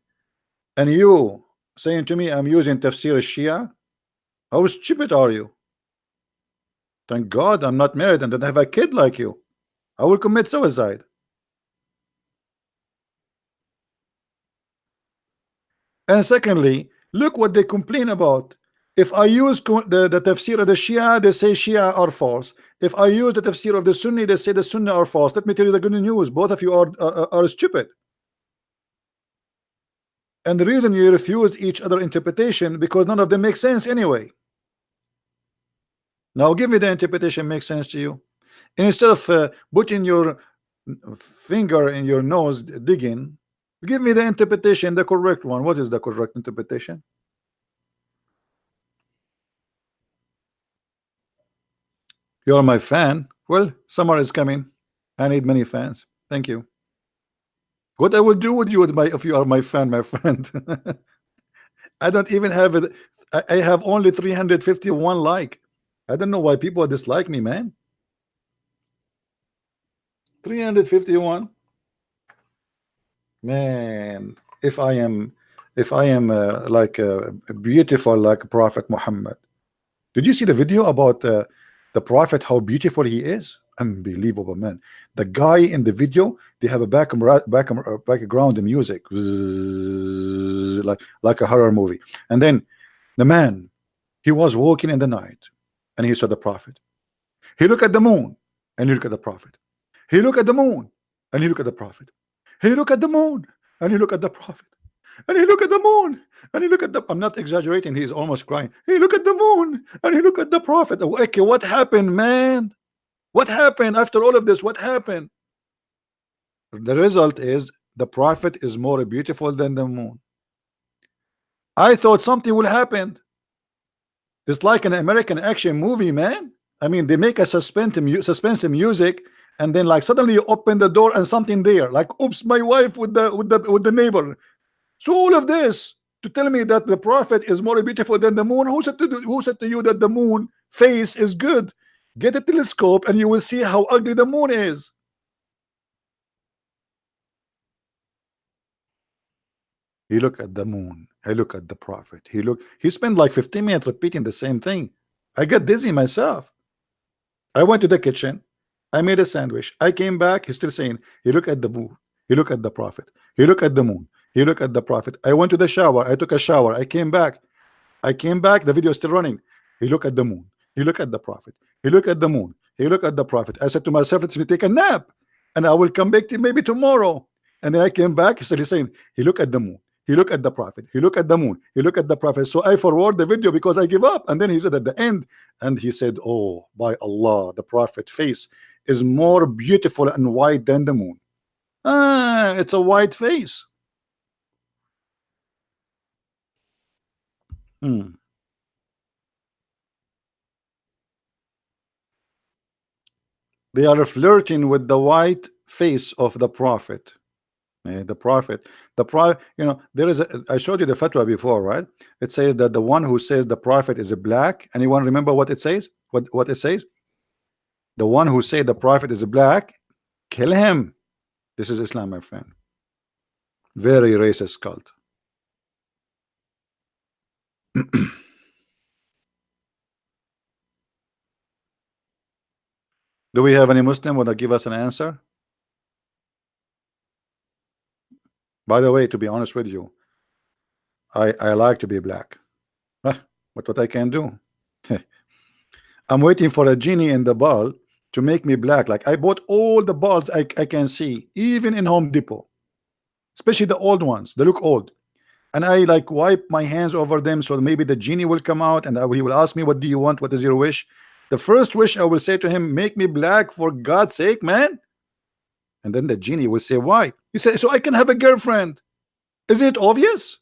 And you saying to me, I'm using Tafsir al-Shia? How stupid are you? Thank God I'm not married and don't have a kid like you. I will commit suicide. And secondly, look what they complain about. If I use the tafsir of the Shia, they say Shia are false. If I use the tafsir of the Sunni, they say the Sunni are false. Let me tell you the good news. Both of you are stupid. And the reason you refuse each other interpretation because none of them make sense anyway. Now give me the interpretation makes sense to you. And instead of putting your finger in your nose digging, give me the interpretation, the correct one. What is the correct interpretation? You're my fan. Well, summer is coming. I need many fans. Thank you. What I will do with you if you are my fan, my friend. I don't even have it. I have only 351 like. I don't know why people dislike me, man. 351. Man, if I am like beautiful like Prophet Muhammad. Did you see the video about the Prophet, how beautiful he is? Unbelievable, man. The guy in the video, they have a background music, like a horror movie. And then the man, he was walking in the night, and he saw the Prophet. He looked at the moon, and he looked at the Prophet. He looked at the moon, and he looked at the Prophet. He looked at the moon, and he looked at the Prophet. And he looked at the moon, and he looked at the. I'm not exaggerating. He's almost crying. He looked at the moon, and he looked at the Prophet. Okay, what happened, man? What happened after all of this? What happened? The result is the Prophet is more beautiful than the moon. I thought something will happen. It's like an American action movie, man. I mean, they make a suspense music, and then like suddenly you open the door and something there, like oops, my wife with the neighbor. So all of this to tell me that the Prophet is more beautiful than the moon. Who said to you that the moon face is good? Get a telescope and you will see how ugly the moon is. He looked at the moon. He looked at the Prophet. He spent like 15 minutes repeating the same thing. I got dizzy myself. I went to the kitchen. I made a sandwich. I came back. He's still saying, he look at the moon. He look at the prophet. He look at the moon. He look at the prophet. I went to the shower. I took a shower. I came back. The video is still running. He look at the moon. He look at the prophet. He look at the moon. He look at the prophet. I said to myself, let me take a nap, and I will come back to maybe tomorrow. And then I came back. He's saying, he look at the moon. He look at the prophet. He look at the moon. He look at the prophet. So I forward the video because I give up. And then he said at the end, and he said, oh, by Allah, the prophet face is more beautiful and white than the moon. Ah, it's a white face. They are flirting with the white face of the prophet. The prophet, you know, there is I showed you the fatwa before, right? It says that the one who says the prophet is a black. Anyone remember what it says? What it says? The one who say the prophet is a black, kill him. This is Islam, my friend. Very racist cult. Do we have any Muslim want to give us an answer? By the way, to be honest with you, I like to be black. But what I can do? I'm waiting for a genie in the ball to make me black. Like I bought all the balls I can see, even in Home Depot, especially the old ones. They look old, and I like wipe my hands over them so maybe the genie will come out and he will ask me, what do you want? What is your wish? The first wish I will say to him, make me black for God's sake, man. And then the genie will say, why? He said, so I can have a girlfriend. Is it obvious?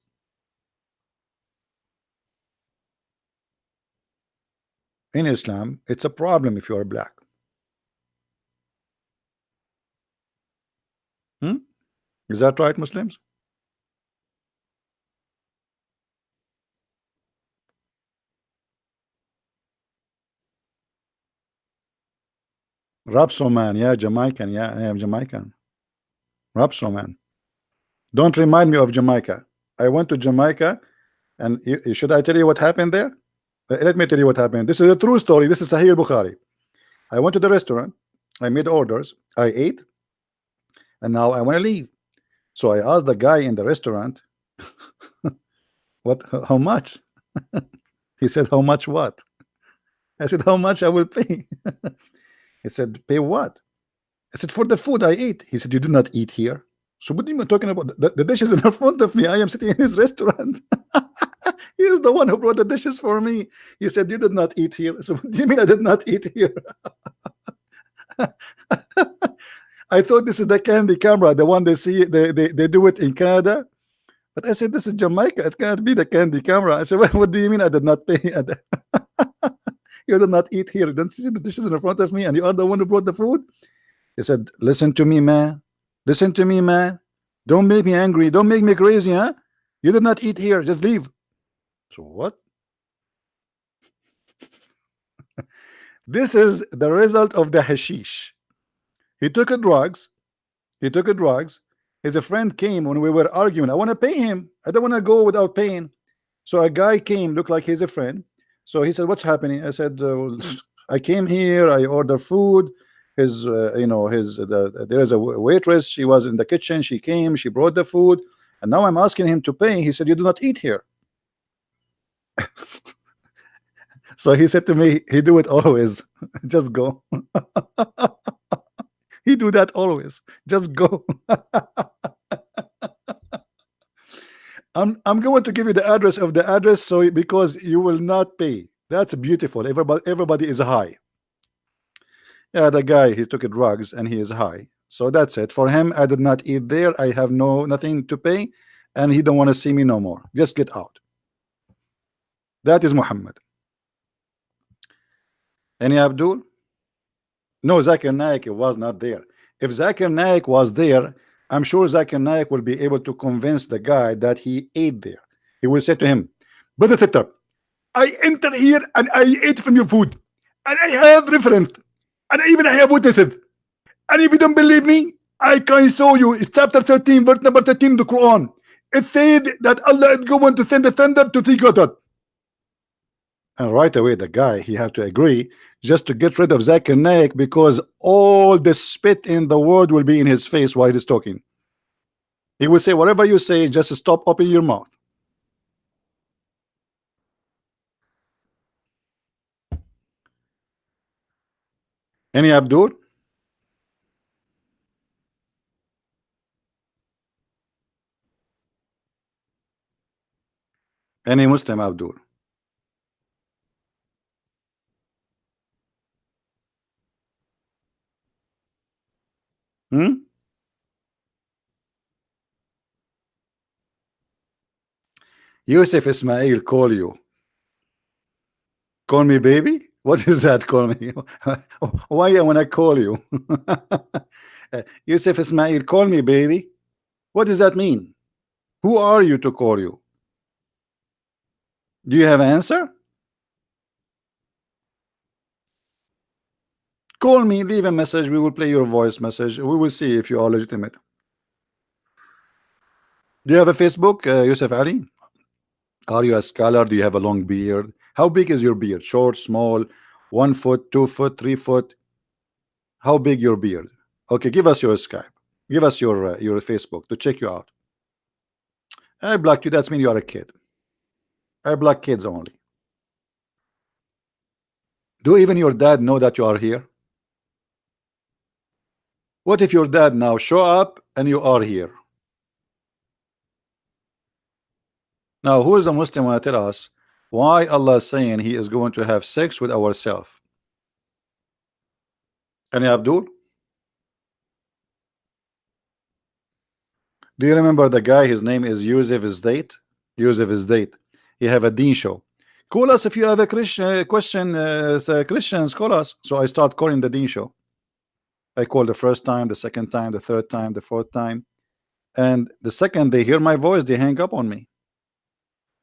In Islam, it's a problem if you are black. Is that right, Muslims? Rapsoman, yeah, Jamaican, yeah, I am Jamaican. Rapsoman. Don't remind me of Jamaica. I went to Jamaica, and should I tell you what happened there? Let me tell you what happened. This is a true story. This is Sahih Bukhari. I went to the restaurant. I made orders. I ate, and now I want to leave. So I asked the guy in the restaurant, "What? How much?" He said, "How much what?" I said, "How much I will pay?" He said, "Pay what?" I said, "For the food I ate." He said, "You do not eat here." So what are you talking about? The dishes in front of me. I am sitting in his restaurant. He is the one who brought the dishes for me. He said, "You did not eat here." So what do you mean I did not eat here? I thought this is the candy camera, the one they see, they do it in Canada. But I said, this is Jamaica. It can't be the candy camera. I said, what do you mean I did not pay? You did not eat here. Don't you see the dishes in front of me and you are the one who brought the food? He said, listen to me, man. Listen to me, man. Don't make me angry. Don't make me crazy, huh? You did not eat here. Just leave. So what? This is the result of the hashish. He took a drugs. He took a drugs. His friend came when we were arguing. I want to pay him. I don't want to go without paying. So a guy came, looked like he's a friend. So he said, "What's happening?" I said, "I came here. I ordered food. His, there is a waitress. She was in the kitchen. She came. She brought the food, and now I'm asking him to pay." He said, "You do not eat here." So he said to me, "He do it always. Just go." He do that always. Just go. I'm going to give you the address of the address, so because you will not pay. That's beautiful. Everybody is high. Yeah, the guy, he took drugs and he is high. So that's it. For him, I did not eat there. I have nothing to pay, and he don't want to see me no more. Just get out. That is Muhammad. Any Abdul? No, Zakir Naik was not there. If Zakir Naik was there, I'm sure Zakir Naik will be able to convince the guy that he ate there. He will say to him, "Brother sister, I enter here and I ate from your food, and I have reference, and even I have witnesses. And if you don't believe me, I can show you. It's chapter 13, verse number 13 of the Quran. It said that Allah is going to send a thunder to see God." And right away, the guy, he have to agree just to get rid of Zakir Naik, because all the spit in the world will be in his face while he's talking. He will say, whatever you say, just stop opening your mouth. Any Abdul? Any Muslim Abdul? Hmm? Yusuf Ismail call you. Call me baby? What is that? Call me. Why when I call you? Yusuf Ismail, call me baby. What does that mean? Who are you to call you? Do you have an answer? Call me, leave a message. We will play your voice message. We will see if you are legitimate. Do you have a Facebook, Yusuf Ali? Are you a scholar? Do you have a long beard? How big is your beard? Short, small, 1 foot, 2 foot, 3 foot? How big your beard? Okay, give us your Skype. Give us your Facebook to check you out. I blocked you. That's mean you are a kid. I block kids only. Do even your dad know that you are here? What if your dad now show up and you are here? Now, who is a Muslim want to tell us why Allah is saying He is going to have sex with ourselves? Any Abdul? Do you remember the guy? His name is Yusuf Isdate. Yusuf Isdate. He have a Deen show. Call us if you have a Christian question. Christians, call us. So I start calling the Deen show. I call the first time, the second time, the third time, the fourth time, and the second they hear my voice, they hang up on me.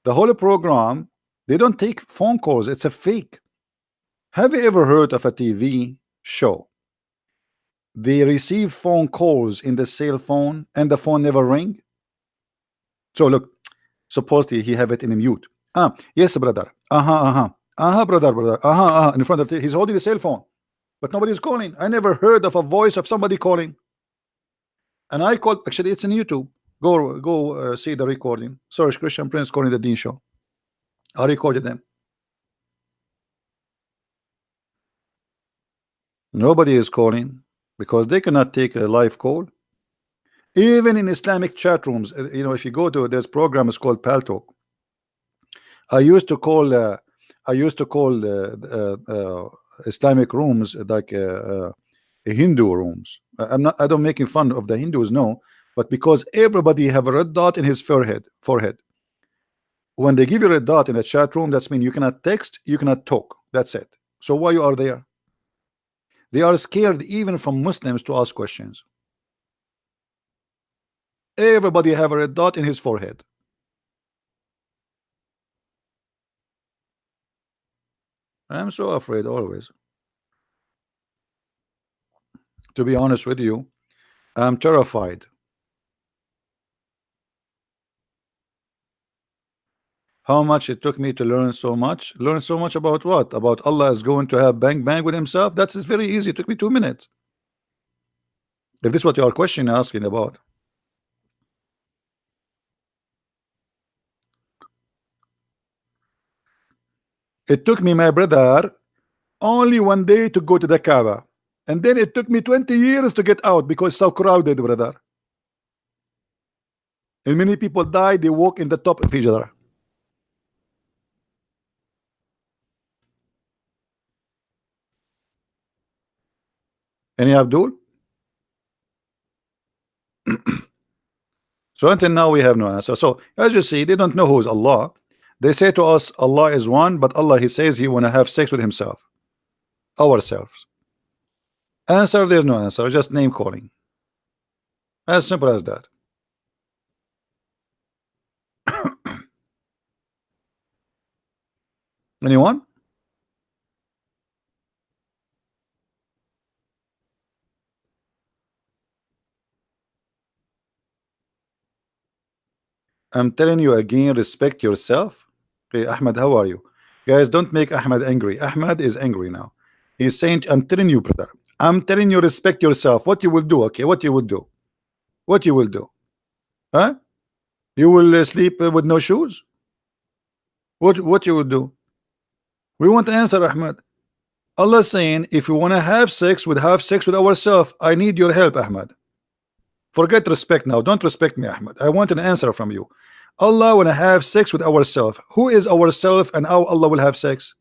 The whole program, they don't take phone calls. It's a fake. Have you ever heard of a TV show? They receive phone calls in the cell phone and the phone never ring. So look, supposedly he have it in a mute. Yes, brother. Brother. In front of he's holding the cell phone, but nobody's calling. I never heard of a voice of somebody calling. And I called. Actually, it's in YouTube. Go see the recording. Search Christian Prince calling the Dean show. I recorded them. Nobody is calling because they cannot take a live call. Even in Islamic chat rooms, you know, if you go to this program, it's called Paltalk. I used to call Islamic rooms like Hindu rooms. I don't making fun of the Hindus, no, but because everybody have a red dot in his forehead. When they give you a red dot in a chat room, that's mean you cannot text, you cannot talk. That's it. So why you are there? They are scared even from Muslims to ask questions. Everybody have a red dot in his forehead. I'm so afraid always. To be honest with you, I'm terrified. How much it took me to learn so much? Learn so much about what? About Allah is going to have bang bang with himself? That is very easy. It took me 2 minutes. If this is what your question asking about. It took me, my brother, only 1 day to go to the Kaaba. And then it took me 20 years to get out because it's so crowded, brother. And many people die, they walk in the top of each other. Any Abdul? So until now we have no answer. So as you see, they don't know who is Allah. They say to us, Allah is one, but Allah, He says He want to have sex with Himself, ourselves. Answer, there's no answer, just name calling. As simple as that. Anyone? I'm telling you again, respect yourself. Hey, Ahmed, how are you? Guys, don't make Ahmad angry. Ahmad is angry now. He's saying, I'm telling you, brother. I'm telling you, respect yourself. What you will do, okay? What you will do? What you will do? Huh? You will sleep with no shoes? What you will do? We want to answer, Ahmad. Allah saying, if we want to have sex, we'll have sex with ourselves. I need your help, Ahmad. Forget respect now. Don't respect me, Ahmad. I want an answer from you. Allah want to have sex with ourselves. Who is ourself and how Allah will have sex?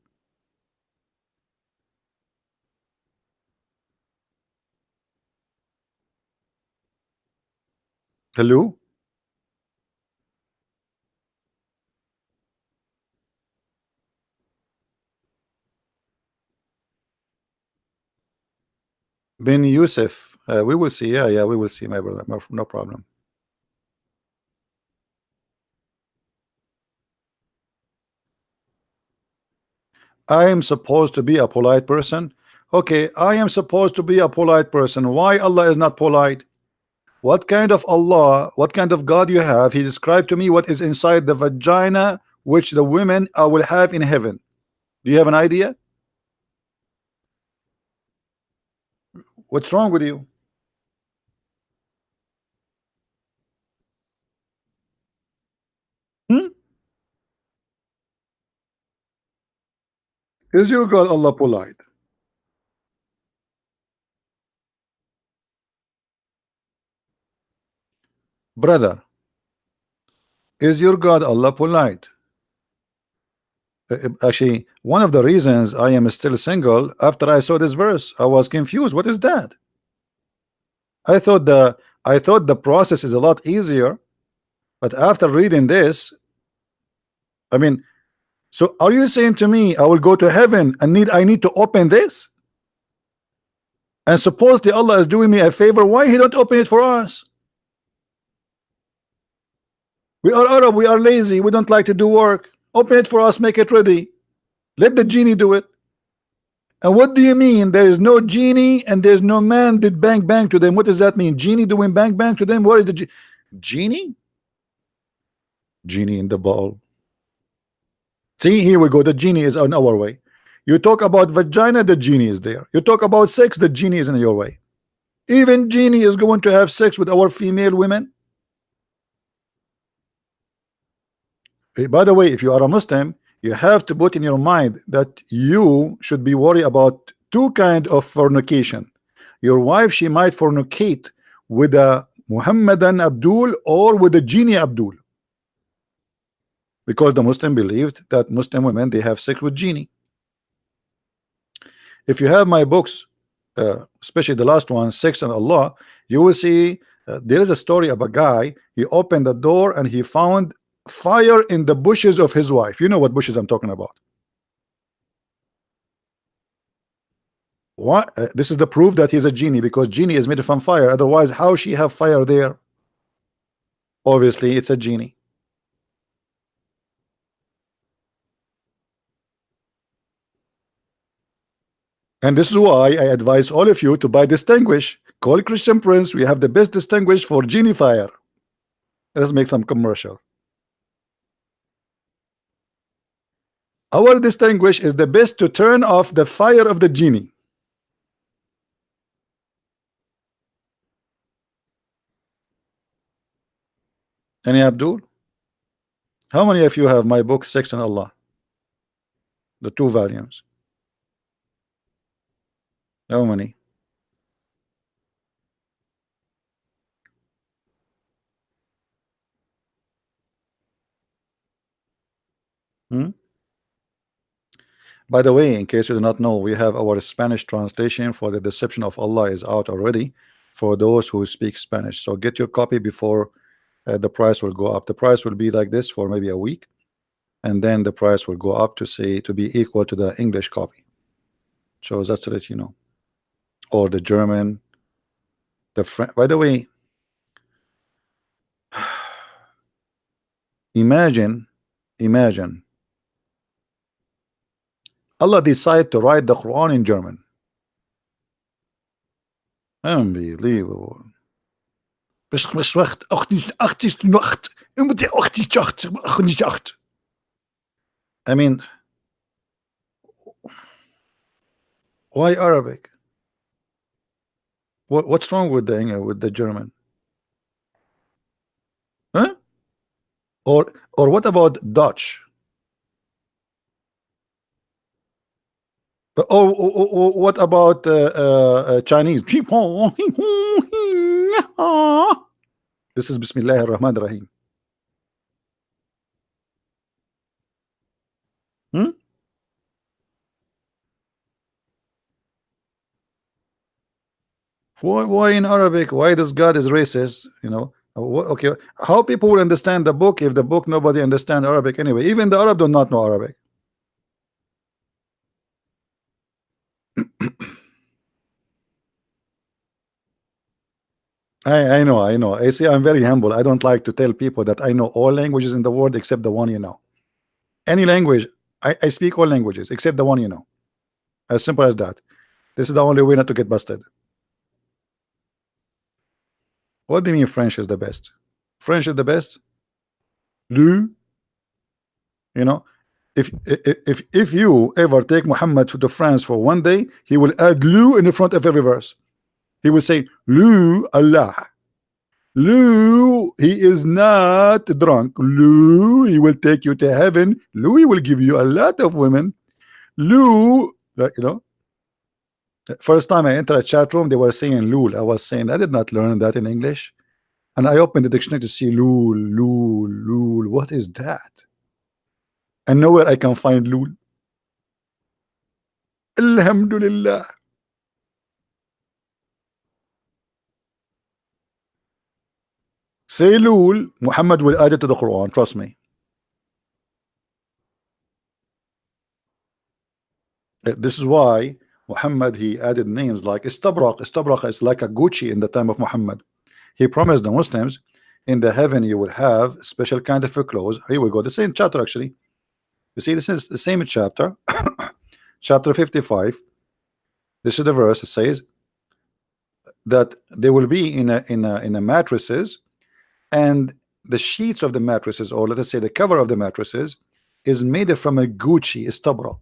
Hello? Bin Yusuf. We will see. Yeah, we will see, my brother. No problem. I am supposed to be a polite person. Okay, I am supposed to be a polite person. Why Allah is not polite? What kind of Allah, what kind of God you have? He described to me what is inside the vagina, which the women will have in heaven. Do you have an idea? What's wrong with you? Hmm? Is your God Allah polite? Brother, is your God Allah polite? Actually, one of the reasons I am still single after I saw this verse, I was confused. What is that? I thought the process is a lot easier, but after reading this, I mean, so are you saying to me I will go to heaven and I need to open this? And supposedly Allah is doing me a favor. Why He don't open it for us? We are Arab, we are lazy, we don't like to do work. Open it for us, make it ready. Let the genie do it. And what do you mean there is no genie and there's no man did bang bang to them? What does that mean? Genie doing bang bang to them? What is the genie? Genie in the ball. See, here we go. The genie is on our way. You talk about vagina, the genie is there. You talk about sex, the genie is in your way. Even genie is going to have sex with our female women. By the way, if you are a Muslim, you have to put in your mind that you should be worried about two kinds of fornication. Your wife, she might fornicate with a Mohammedan Abdul or with a genie Abdul, because the Muslim believed that Muslim women, they have sex with genie. If you have my books, especially the last one, Sex and Allah, you will see there is a story of a guy. He opened the door and he found fire in the bushes of his wife. You know what bushes I'm talking about. What? This is the proof that he's a genie, because genie is made from fire. Otherwise, how she have fire there? Obviously, it's a genie. And this is why I advise all of you to buy Distinguish. Call Christian Prince. We have the best Distinguish for genie fire. Let's make some commercial. Our Distinguish is the best to turn off the fire of the genie. Any Abdul? How many of you have my book Sex and Allah? The 2 volumes. How many? Hmm? By the way, in case you do not know, we have our Spanish translation for the Deception of Allah is out already for those who speak Spanish. So get your copy before the price will go up. The price will be like this for maybe a week, and then the price will go up to say to be equal to the English copy. So that's to let you know. Or the German, the French. By the way, imagine Allah decided to write the Quran in German. Unbelievable. I mean, Why Arabic? What's wrong with the German? Huh? Or what about Dutch? Or what about Chinese? This is Bismillah ar-Rahman ar-Rahim. Hmm? Why in Arabic? Why this God is racist? You know? Okay, how people will understand the book if the book nobody understand Arabic anyway? Even the Arab do not know Arabic. I know. I see. I'm very humble. I don't like to tell people that I know all languages in the world except the one you know. Any language, I speak all languages except the one you know. As simple as that. This is the only way not to get busted. What do you mean French is the best? French is the best? Le, you know, if you ever take Muhammad to France for one day, he will add lu in the front of every verse. He will say lu Allah. Lu, he is not drunk. Lu, he will take you to heaven. Lu, he will give you a lot of women. Lu, you know, first time I entered a chat room, they were saying lul. I was saying I did not learn that in English. And I opened the dictionary to see lul, lul, lul. What is that? And nowhere I can find lul. Alhamdulillah. Say lul, Muhammad will add it to the Quran. Trust me. This is why Muhammad, he added names like Istabraq. Istabraq is like a Gucci in the time of Muhammad. He promised the Muslims, in the heaven you will have special kind of clothes. Here we go. The same chapter actually. You see, this is the same chapter. Chapter 55. This is the verse. It says that they will be in a mattresses, and the sheets of the mattresses, or let us say the cover of the mattresses, is made from a Gucci Istabraq.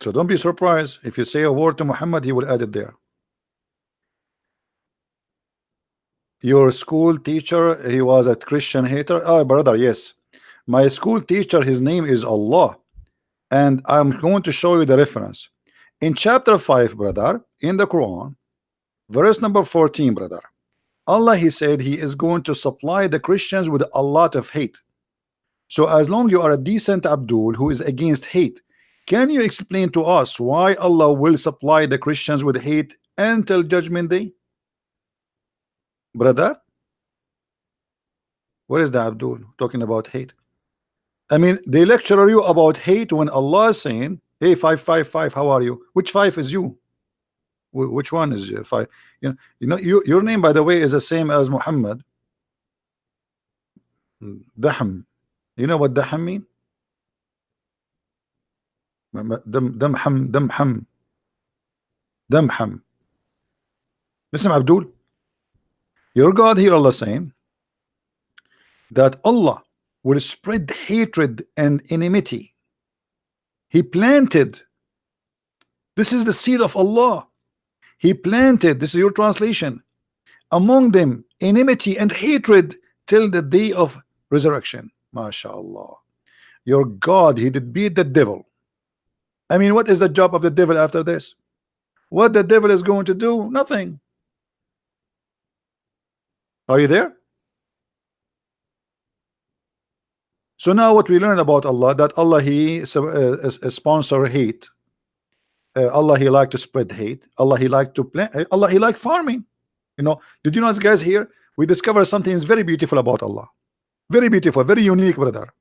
So don't be surprised if you say a word to Muhammad, he will add it there. Your school teacher, he was a Christian hater. Oh, brother, yes. My school teacher, his name is Allah. And I'm going to show you the reference. In chapter 5, brother, in the Quran, verse number 14, brother, Allah, he said he is going to supply the Christians with a lot of hate. So as long you are a decent Abdul who is against hate, can you explain to us why Allah will supply the Christians with hate until judgment day? Brother, where is the Abdul talking about hate? I mean, they lecture you about hate when Allah is saying, hey, 555, how are you? Which five is you? Which one is five? Your name, by the way, is the same as Muhammad. Dahm. You know what Dahm mean? Damham. Listen, Abdul. Your God here, Allah saying that Allah will spread hatred and enmity. He planted. This is the seed of Allah. He planted, this is your translation, among them enmity and hatred till the day of resurrection. MashaAllah. Your God, he did beat the devil. I mean, what is the job of the devil after this? What the devil is going to do? Nothing. Are you there? So now what we learn about Allah, that Allah, he sponsor hate. Allah, he like to spread hate. Allah, he like to plant. Allah, he like farming. Did you know, guys, here we discover something is very beautiful about Allah. Very beautiful, very unique, brother.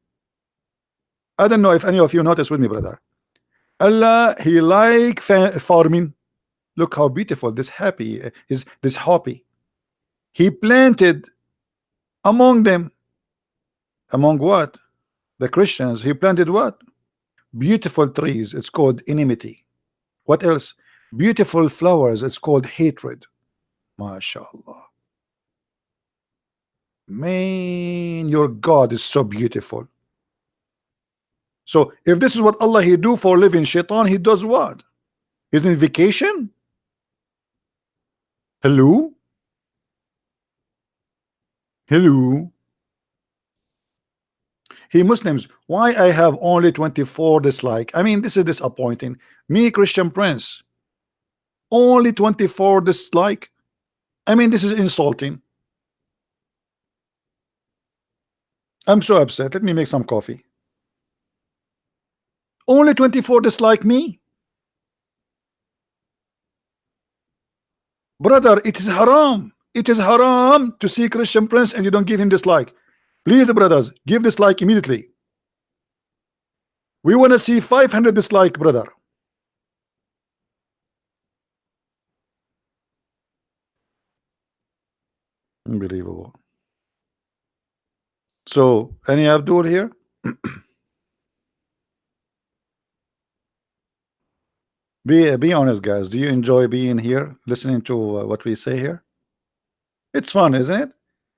I don't know if any of you notice with me, brother. Allah, he like farming. Look how beautiful this happy is, this happy. He planted among them. Among what? The Christians. He planted what? Beautiful trees. It's called enmity. What else? Beautiful flowers. It's called hatred. MashaAllah. Man, your God is so beautiful. So if this is what Allah he do for living, shaitan he does what? He's in vacation. Hello, hello. He Muslims, why I have only 24 dislike? I mean, this is disappointing. Me, Christian Prince, only 24 dislike. I mean, this is insulting. I'm so upset. Let me make some coffee. Only 24 dislike me. Brother, it is haram. It is haram to see Christian Prince and you don't give him dislike. Please, brothers, give dislike immediately. We want to see 500 dislike, brother. Unbelievable. So, any Abdul here? Be honest, guys. Do you enjoy being here, listening to what we say here? It's fun, isn't it?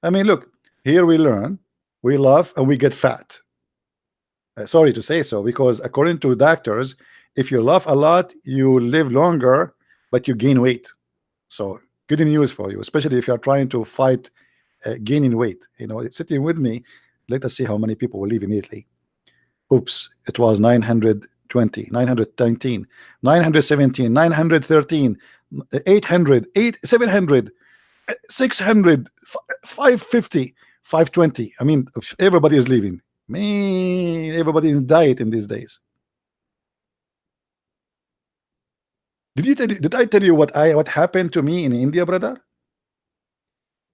I mean, look, here we learn, we laugh, and we get fat. Sorry to say so, because according to doctors, if you laugh a lot, you live longer, but you gain weight. So, good news for you, especially if you are trying to fight gaining weight. You know, it's sitting with me. Let us see how many people will leave immediately. Oops, it was 920, 919, 917, 913, 800, 700, 600, 550, 520. I mean, everybody is leaving. Man, everybody is diet in these days. Did I tell you what happened to me in India, brother?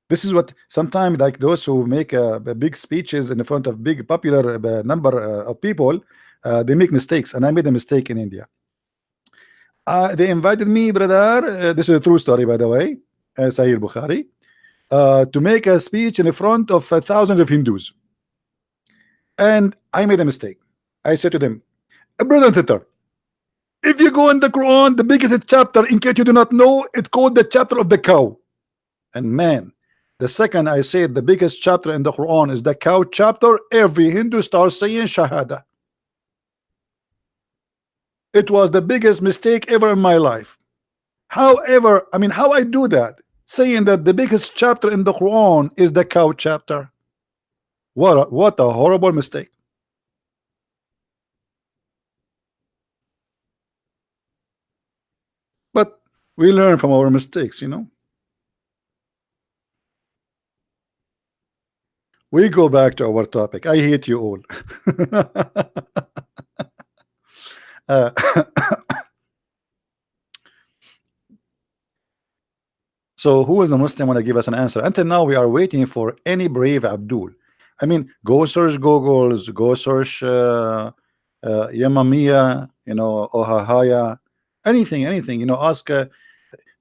This is what sometimes like those who make big speeches in front of big popular number of people, they make mistakes, and I made a mistake in India. They invited me, brother. This is a true story, by the way, Sahih Bukhari, to make a speech in front of thousands of Hindus, and I made a mistake. I said to them, brother and sister, if you go in the Quran, the biggest chapter, in case you do not know, it's called the chapter of the cow. And man, the second I said the biggest chapter in the Quran is the cow chapter, every Hindu starts saying Shahada. It was the biggest mistake ever in my life. However, I mean, how I do that? Saying that the biggest chapter in the Quran is the cow chapter. What a horrible mistake. But we learn from our mistakes, you know. We go back to our topic. I hate you all. uh, So who is a Muslim want to give us an answer? Until now, we are waiting for any brave Abdul. I mean, go search Googles, go search Yamamiya, you know, Ohahaya, anything, you know, ask.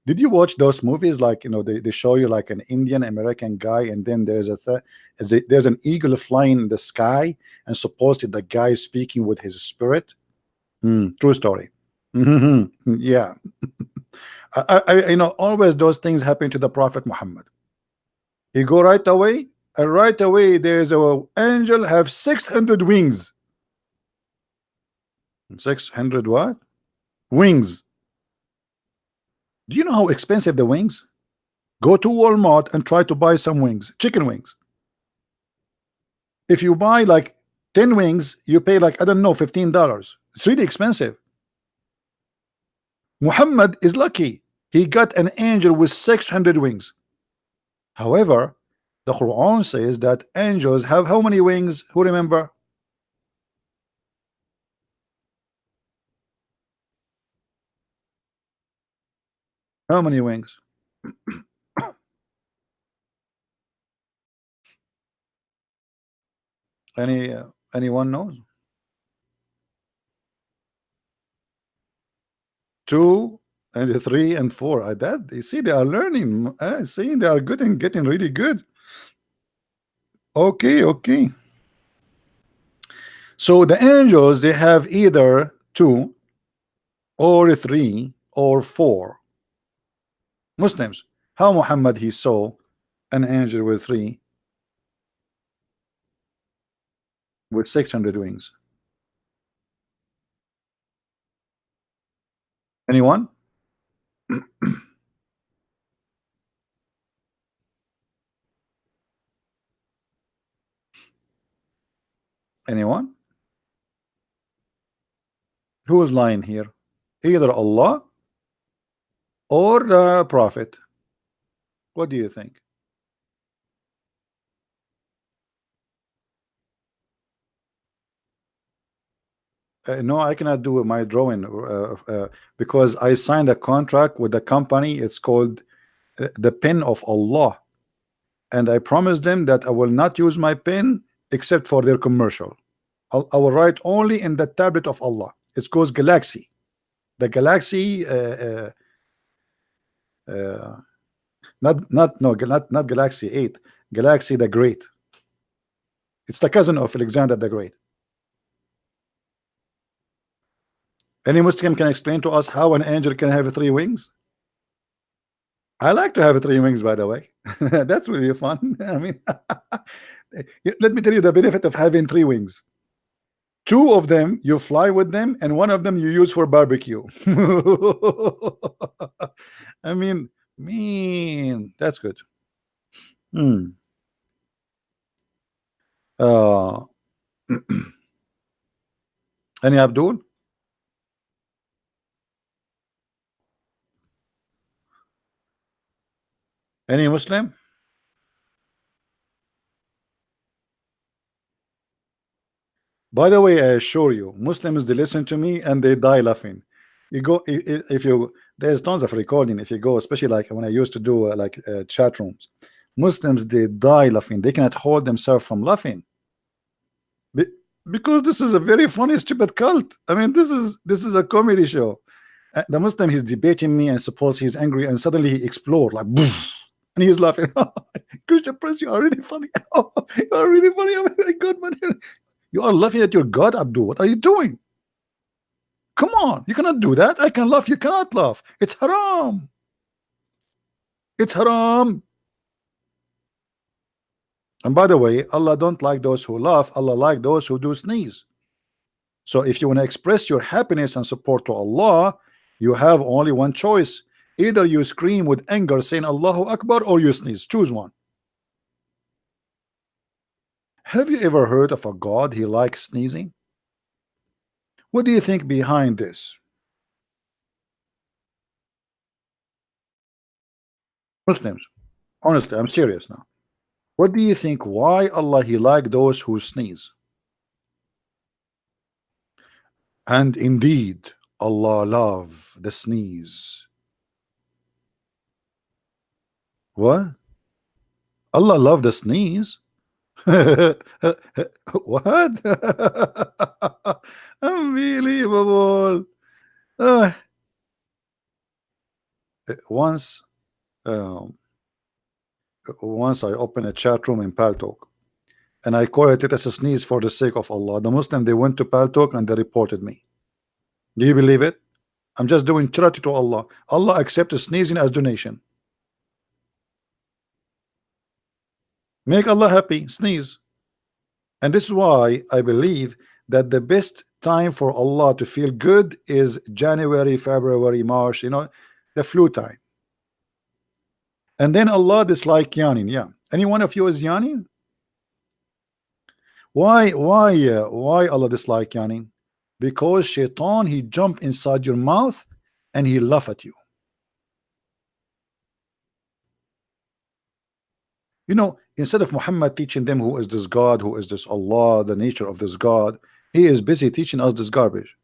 Did you watch those movies? Like, you know, they show you like an Indian American guy, and then there's there's an eagle flying in the sky, and supposedly the guy is speaking with his spirit. True story. Yeah. You know, always those things happen to the Prophet Muhammad. He go right away, and right away there's a angel have 600 wings. 600 what? Wings. Do you know how expensive the wings? Go to Walmart and try to buy some wings, chicken wings. If you buy like 10 wings, you pay like, I don't know, $15. It's really expensive. Muhammad is lucky. He got an angel with 600 wings. However, the Quran says that angels have how many wings? Who remember? How many wings? Anyone knows? 2 and 3 and 4. That you see, they are learning. See, they are good and getting really good. Okay. So the angels, they have either 2 or 3 or 4. Muslims, how Muhammad he saw an angel with 3 with 600 wings? Anyone? Anyone? Who is lying here? Either Allah or the Prophet. What do you think? No, I cannot do my drawing because I signed a contract with the company. It's called the pen of Allah, and I promised them that I will not use my pen except for their commercial. I will write only in the tablet of Allah. It's called Galaxy. The Galaxy, not Galaxy 8, Galaxy the Great. It's the cousin of Alexander the Great. Any Muslim can explain to us how an angel can have three wings? I like to have three wings, by the way. That's really fun. I mean, let me tell you the benefit of having three wings. Two of them you fly with them, and one of them you use for barbecue. I mean, that's good. Hmm. Uh, any Abdul? Any Muslim? By the way, I assure you, Muslims they listen to me and they die laughing. You go if you there's tons of recording. If you go, especially like when I used to do chat rooms, Muslims they die laughing. They cannot hold themselves from laughing. Be because this is a very funny, stupid cult. I mean, this is a comedy show. The Muslim he's debating me, and suppose he's angry, and suddenly he explodes like, "Boof," and he's laughing. Christian Prince, you are really funny. You are really funny. Oh my God, man. You are laughing at your God, Abdul. What are you doing? Come on, you cannot do that. I can laugh, you cannot laugh. It's haram. It's haram. And by the way, Allah don't like those who laugh. Allah like those who do sneeze. So if you want to express your happiness and support to Allah, you have only one choice. Either you scream with anger saying Allahu Akbar, or you sneeze. Choose one. Have you ever heard of a God he likes sneezing? What do you think behind this? Muslims, honestly, I'm serious now. What do you think why Allah he like those who sneeze? And indeed, Allah love the sneeze. What? Allah love the sneeze? What? Unbelievable. Uh, once, um, once I opened a chat room in Paltalk, and I call it as a sneeze for the sake of Allah. The Muslim they went to Paltalk and they reported me. Do you believe it? I'm just doing charity to Allah. Allah accepts sneezing as donation. Make Allah happy, sneeze. And this is why I believe that the best time for Allah to feel good is January, February, March, the flu time. And then Allah dislike yawning. Yeah. Any one of you is yawning? Why Allah dislike yawning? Because shaitan he jump inside your mouth and he laugh at you. Instead of Muhammad teaching them who is this God, who is this Allah, the nature of this God, he is busy teaching us this garbage.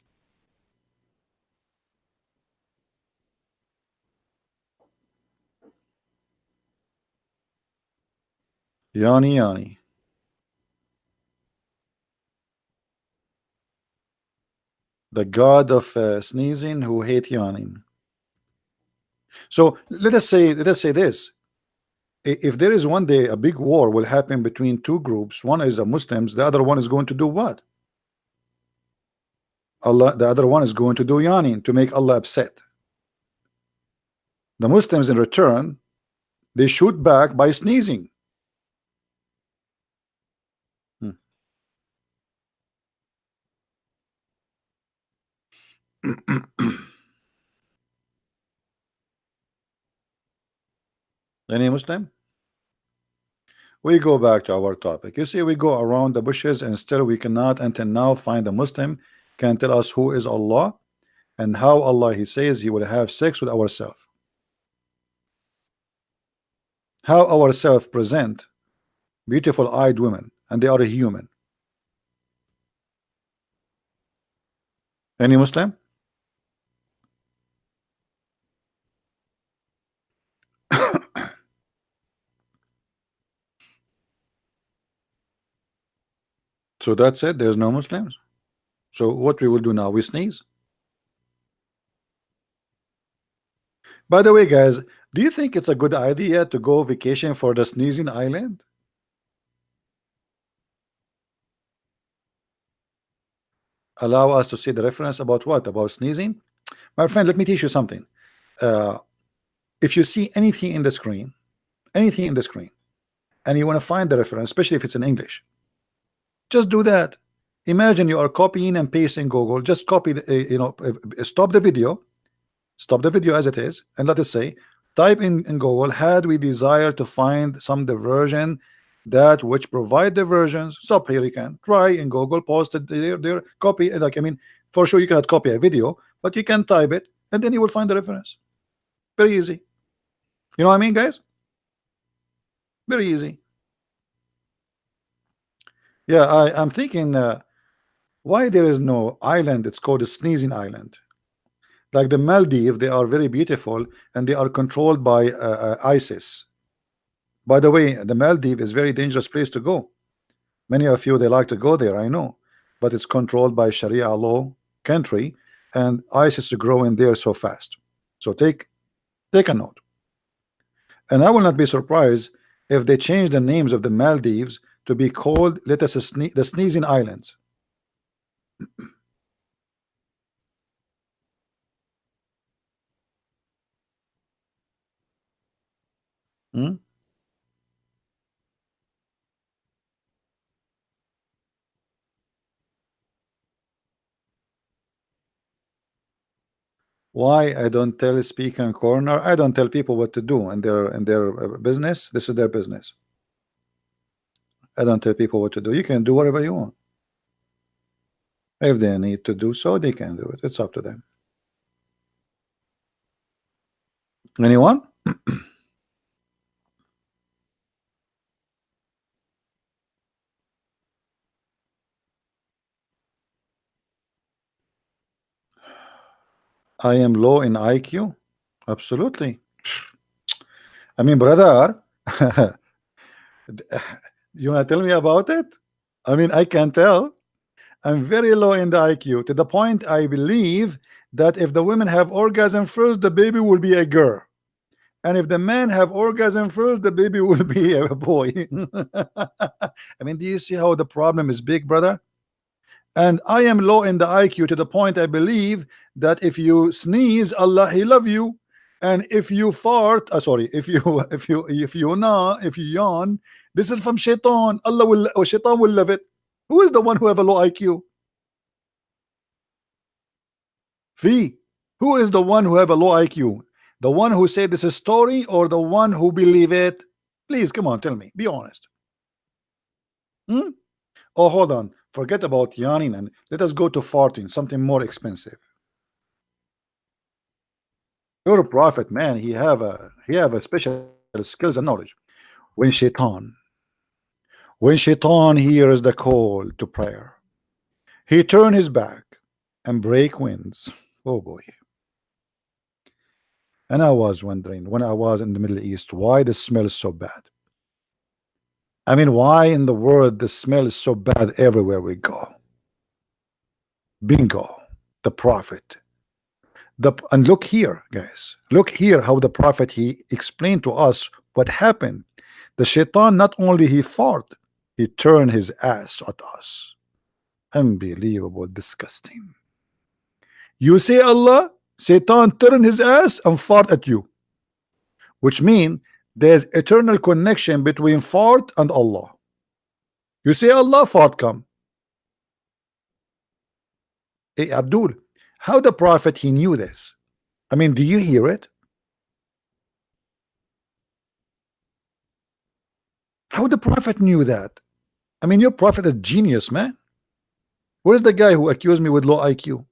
Yani Yani, the God of sneezing who hate yawning. So let us say this. If there is one day a big war will happen between two groups, one is a Muslims, the other one is going to do what? Allah, the other one is going to do yawning to make Allah upset. The Muslims in return, they shoot back by sneezing. Hmm. Any Muslim? We go back to our topic. You see, we go around the bushes and still we cannot until now find a Muslim can tell us who is Allah and how Allah he says he will have sex with ourselves. How ourselves present beautiful eyed women and they are a human. Any Muslim? So that's it. There's no Muslims. So what we will do now? We sneeze. By the way, guys, do you think it's a good idea to go vacation for the sneezing island? Allow us to see the reference about what? About sneezing? My friend, let me teach you something. Uh, if you see anything in the screen, anything in the screen, and you want to find the reference, especially if it's in English, just do that. Imagine you are copying and pasting Google. Just copy the, stop the video as it is, and let us say, type in Google, had we desire to find some diversion that which provide diversions. Stop here. You can try in Google, post it there, copy it. Like, I mean, for sure you cannot copy a video, but you can type it, and then you will find the reference. Very easy. You know what I mean, guys? Very easy. Yeah, I'm thinking why there is no island. It's called a sneezing island. Like the Maldives, they are very beautiful and they are controlled by ISIS. By the way, the Maldives is very dangerous place to go. Many of you they like to go there, I know, but it's controlled by Sharia law country, and ISIS is growing there so fast. So take a note. And I will not be surprised if they change the names of the Maldives to be called, let us the Sneezing Islands. Hmm? Why I don't tell speak in corner? I don't tell people what to do in their business. This is their business. I don't tell people what to do. You can do whatever you want. If they need to do so, they can do it. It's up to them. Anyone? I am low in IQ. Absolutely. I mean, brother, you want to tell me about it? I mean, I can tell. I'm very low in the IQ to the point I believe that if the women have orgasm first, the baby will be a girl. And if the men have orgasm first, the baby will be a boy. I mean, do you see how the problem is big, brother? And I am low in the IQ to the point I believe that if you sneeze, Allah He love you, and if you fart, sorry, if you yawn, this is from Shaitan. Allah will, or Shaitan will love it. Who is the one who have a low IQ? Fee. Who is the one who have a low IQ? The one who said this is story, or the one who believe it? Please come on, tell me. Be honest. Hmm? Oh, hold on. Forget about yawning and let us go to farting, something more expensive. Your prophet, man, he have a special skills and knowledge. When shaitan, when shaitan hears the call to prayer, he turn his back and break winds. Oh boy. And I was wondering when I was in the Middle East, why the smell is so bad. I mean, why in the world the smell is so bad everywhere we go? Bingo, the prophet. And look here, guys. Look here how the prophet he explained to us what happened. The shaitan not only he fought, he turned his ass at us. Unbelievable, disgusting. You say Allah, Satan turned his ass and fought at you, which means there's eternal connection between fart and Allah. You say Allah, fart come. Hey, Abdul, how the prophet he knew this? I mean, do you hear it? How the prophet knew that? I mean, your prophet is genius, man. Where's the guy who accused me with low IQ?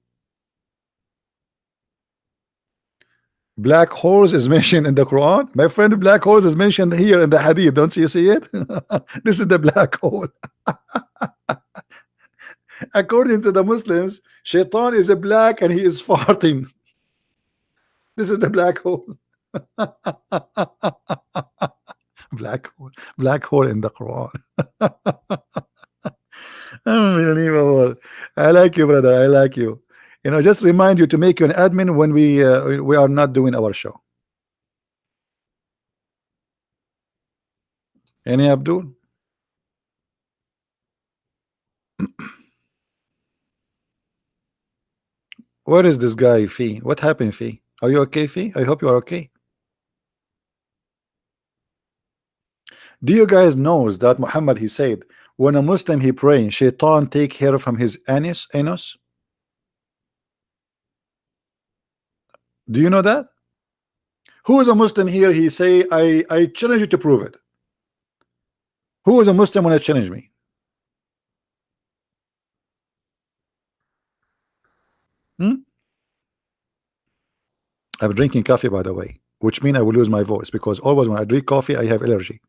Black holes is mentioned in the Quran. My friend, black holes is mentioned here in the Hadith. Don't you see it? This is the black hole. According to the Muslims, Shaitan is a black and he is farting. This is the black hole. Black hole in the Quran. Unbelievable. I like you, brother. I like you. You know, just remind you to make you an admin when we are not doing our show. Any Abdul? Where is this guy, Fee? What happened, Fee? Are you okay, Fee? I hope you are okay. Do you guys knows that Muhammad he said when a Muslim he praying, Shaitan take hair from his anus? Do you know that? Who is a Muslim here? He say, I challenge you to prove it. Who is a Muslim when I challenge me? I'm drinking coffee, by the way, which means I will lose my voice because always when I drink coffee, I have allergy.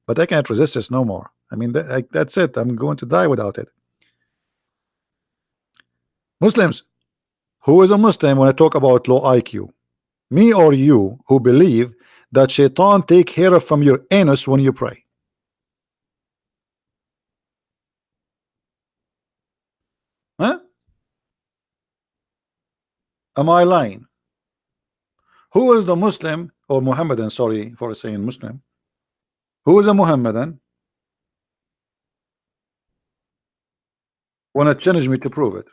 But I can't resist this no more. I mean, that's it. I'm going to die without it. Muslims, who is a Muslim when I talk about low IQ? Me or you who believe that Shaitan take hair from your anus when you pray? Huh? Am I lying? Who is the Muslim or Mohammedan? Sorry for saying Muslim. Who is a Mohammedan? Want to challenge me to prove it?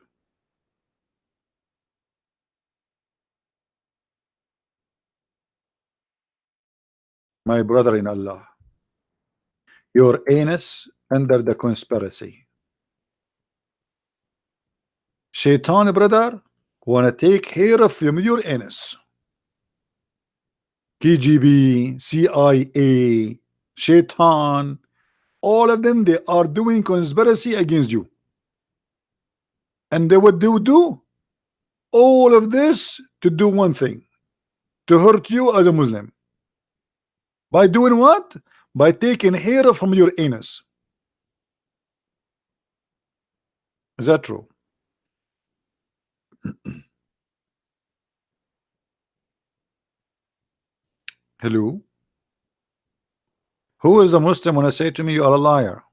My brother in Allah, your anus under the conspiracy. Shaitan, brother, want to take hair from your anus. KGB, CIA, Shaitan, all of them, they are doing conspiracy against you. And they would do all of this to do one thing, to hurt you as a Muslim. By doing what? By taking hair from your anus. Is that true? Hello? Who is a Muslim when I say to me you are a liar?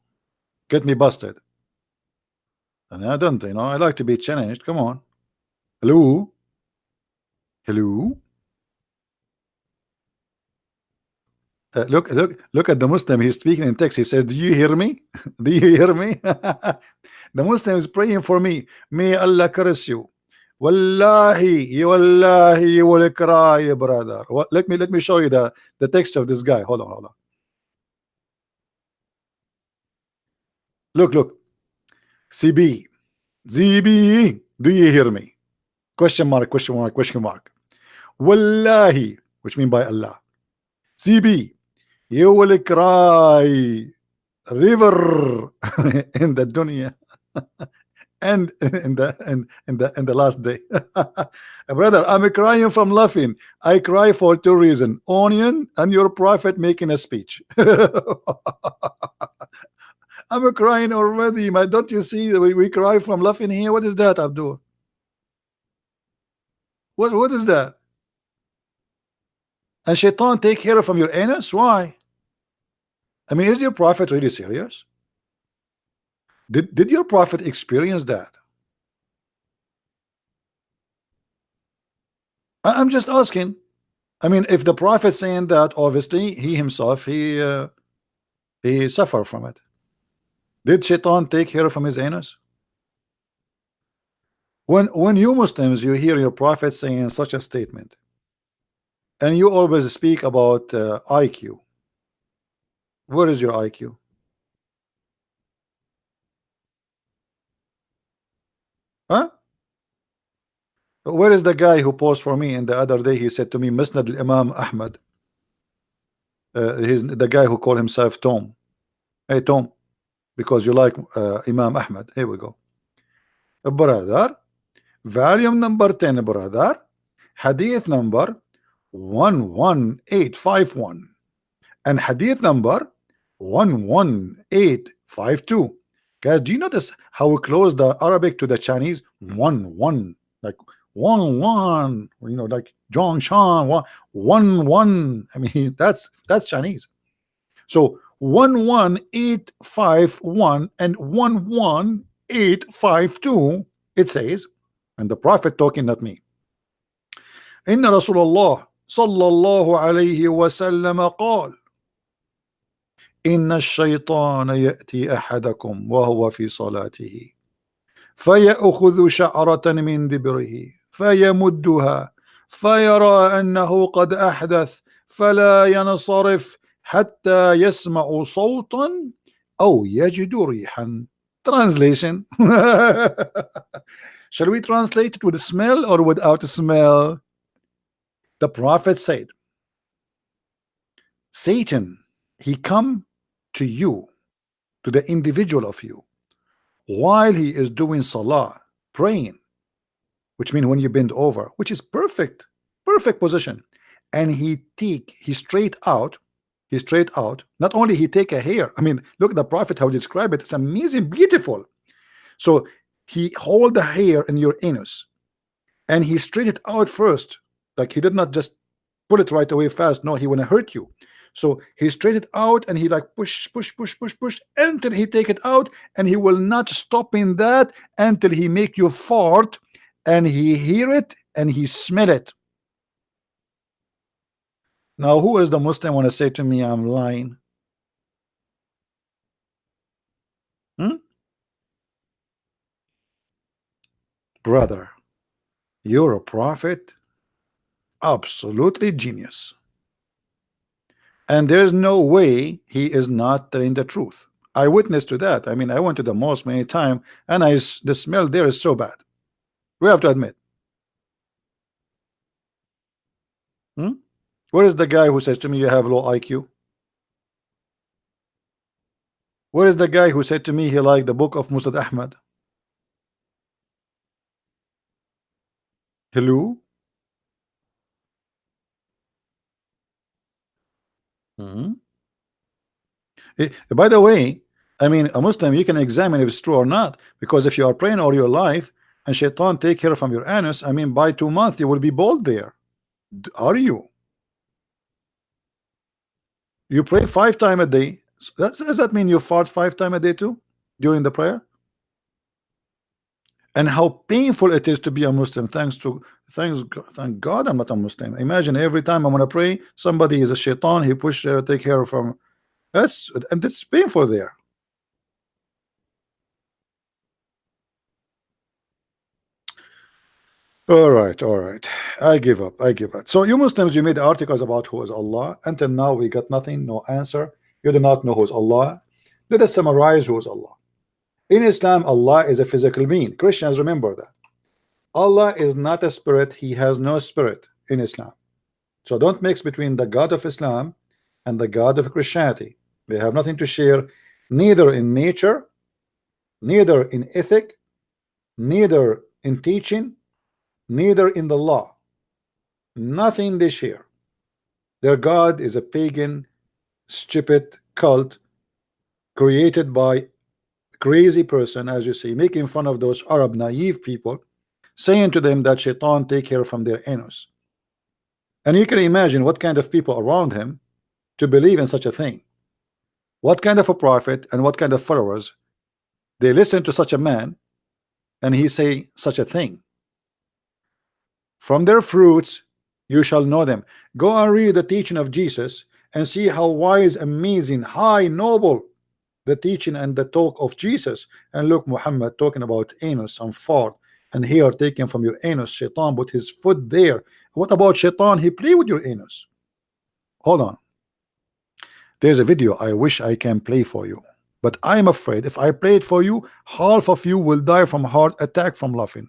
Get me busted. And I don't, you know, I like to be challenged. Come on. Hello? Hello? Look at the Muslim. He's speaking in text. He says, do you hear me? Do you hear me? The Muslim is praying for me. May Allah curse you. Wallahi, you will cry, brother. What? Let me show you the text of this guy. Hold on. Look. CB, ZB, do you hear me? Question mark. Wallahi, which mean by Allah. CB, you will cry river in the dunya and in the last day. Brother, I'm crying from laughing. I cry for two reasons: onion and your prophet making a speech. I'm crying already, man. Don't you see we cry from laughing here? What is that, Abdul? What is that? And Shaitan take hair from your anus? Why? I mean, is your prophet really serious? Did your prophet experience that? I'm just asking. I mean, if the prophet saying that, obviously he himself he suffered from it. Did Shaitan take hair from his anus? When you Muslims you hear your prophet saying such a statement, and you always speak about IQ, where is your IQ? Huh? Where is the guy who posed for me? And the other day he said to me, Musnad al-Imam Ahmad. He's the guy who called himself Tom. Hey Tom, because you like Imam Ahmed. Here we go. Brother, volume number 10, brother. Hadith number 11851 and hadith number 11852. Guys, do you notice how we close the Arabic to the Chinese? One, like one, like John Shan, one. I mean, that's Chinese. So 11851 and 11852, it says, and the Prophet talking, not me. Inna Rasulullah sallallahu alayhi wa sallam قال إن الشيطان يأتي أحدكم وهو في صلاته فيأخذ شعرة من دبره فيمدها فيرى أنه قد أحدث فلا ينصرف حتى يسمع صوتا أو يجد ريحا. Translation. Shall we translate it with smell or without smell? The Prophet said, Satan, he come to you, to the individual of you, while he is doing salah, praying, which means when you bend over, which is perfect position, and he straight out, not only he take a hair, I mean, look at the Prophet how he describe it, it's amazing, beautiful. So he hold the hair in your anus and he straight it out first, like he did not just pull it right away fast, no, he wanna hurt you. So he straight it out and he like push until he take it out, and he will not stop in that until he make you fart and he hear it and he smell it. Now who is the Muslim want to say to me I'm lying? Brother, you're a prophet, absolutely genius. And there's no way he is not telling the truth. I witnessed to that. I mean, I went to the mosque many times, and the smell there is so bad. We have to admit. Where is the guy who says to me you have low IQ? Where is the guy who said to me he liked the book of Musnad Ahmad? Hello? By the way, I mean, a Muslim, you can examine if it's true or not, because if you are praying all your life and shaitan take care from your anus, I mean, by 2 months you will be bald there. Are you? You pray 5 times a day. So does that mean you fart 5 times a day too during the prayer? And how painful it is to be a Muslim. Thank God I'm not a Muslim. Imagine every time I want to pray, somebody is a shaitan. He push take care from. That's painful there. All right. I give up. So you Muslims, you made articles about who is Allah. Until now, we got nothing, no answer. You do not know who is Allah. Let us summarize who is Allah. In Islam, Allah is a physical being. Christians, remember that. Allah is not a spirit. He has no spirit in Islam. So don't mix between the God of Islam and the God of Christianity. They have nothing to share, neither in nature, neither in ethic, neither in teaching, neither in the law. Nothing they share. Their God is a pagan, stupid cult created by crazy person, as you see, making fun of those Arab naive people, saying to them that shaitan take care from their anus. And you can imagine what kind of people around him to believe in such a thing. What kind of a prophet and what kind of followers they listen to such a man and he say such a thing. From their fruits you shall know them. Go and read the teaching of Jesus and see how wise, amazing, high, noble the teaching and the talk of Jesus. And look, Muhammad talking about anus and fart and hair taken from your anus. Shaitan put his foot there. What about shaitan? He play with your anus. Hold on. There's a video I wish I can play for you, but I'm afraid if I play it for you, half of you will die from heart attack from laughing.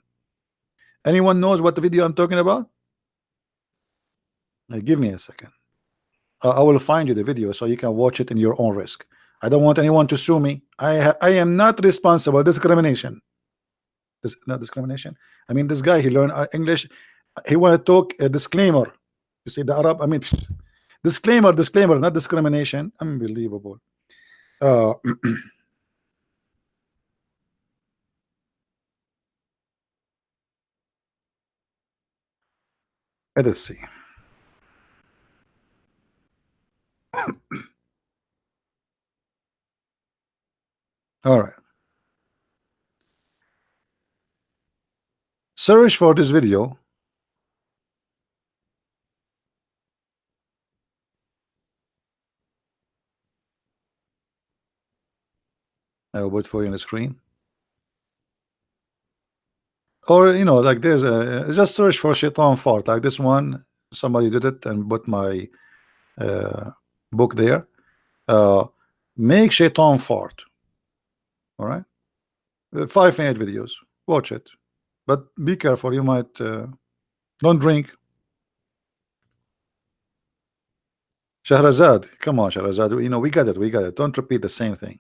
Anyone knows what the video I'm talking about? Give me a second. I will find you the video so you can watch it in your own risk. I don't want anyone to sue me. I am not responsible. Discrimination. This not discrimination. I mean, this guy, he learned English. He want to talk a disclaimer. You see the Arab. I mean, disclaimer, not discrimination. Unbelievable. Uh, let us see. All right. Search for this video. I will put for you on the screen. Or like there's a just search for shaitan fart like this one. Somebody did it and put my book there. Make shaitan fart. All right. 5 minute videos. Watch it, but be careful. You might don't drink. Shahrazad, come on, Shahrazad. We got it. We got it. Don't repeat the same thing.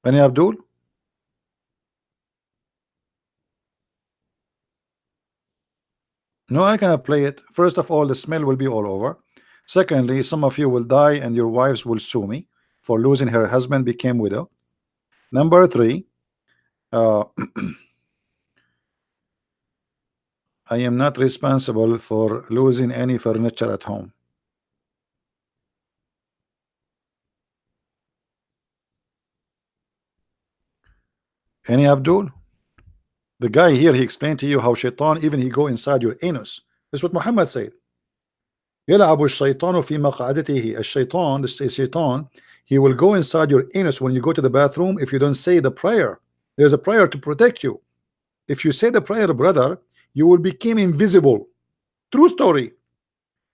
Bani Abdul. No, I cannot play it. First of all, the smell will be all over. Secondly, some of you will die and your wives will sue me for losing her husband became widow. Number three, I am not responsible for losing any furniture at home. Any Abdul? The guy here, he explained to you how shaitan, even he go inside your anus. That's what Muhammad said. يلعب الشيطان في مقعدته. الشيطان, the shaitan, he will go inside your anus when you go to the bathroom if you don't say the prayer. There's a prayer to protect you. If you say the prayer, brother, you will become invisible. True story.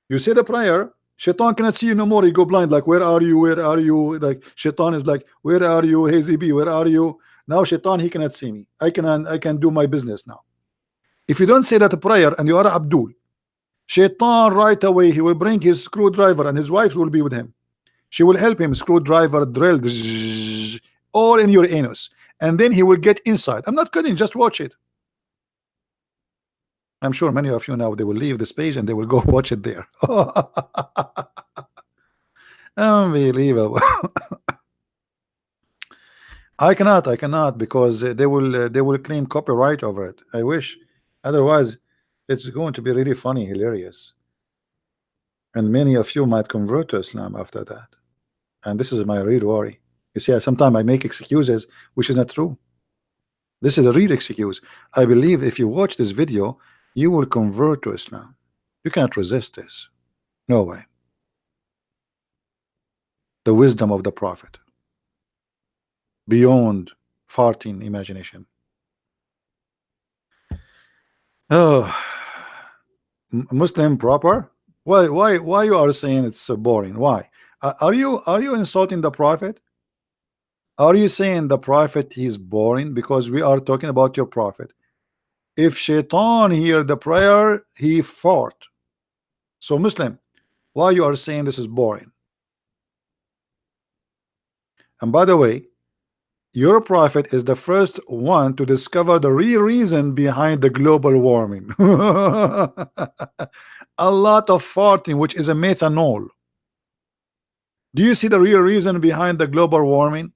You say the prayer, shaitan cannot see you no more. You go blind, like, where are you? Where are you? Like, shaitan is like, where are you? Hazy B, where are you? Now shaitan, he cannot see me. I can do my business now. If you don't say that prayer and you are Abdul, shaitan right away, he will bring his screwdriver and his wife will be with him. She will help him screwdriver drill all in your anus, and then he will get inside. I'm not kidding, just watch it. I'm sure many of you now, they will leave this page and they will go watch it there. Unbelievable. I cannot because they will claim copyright over it. I wish. Otherwise, it's going to be really funny, hilarious. And many of you might convert to Islam after that. And this is my real worry. You see, sometimes I make excuses, which is not true. This is a real excuse. I believe if you watch this video, you will convert to Islam. You cannot resist this. No way. The wisdom of the Prophet. Beyond farting imagination. Oh, Muslim proper? Why you are saying it's so boring? Why? Are you insulting the Prophet? Are you saying the Prophet is boring? Because we are talking about your Prophet. If shaitan hear the prayer, he fought. So Muslim, why you are saying this is boring? And by the way, your Prophet is the first one to discover the real reason behind the global warming. A lot of farting, which is a methanol. Do you see the real reason behind the global warming?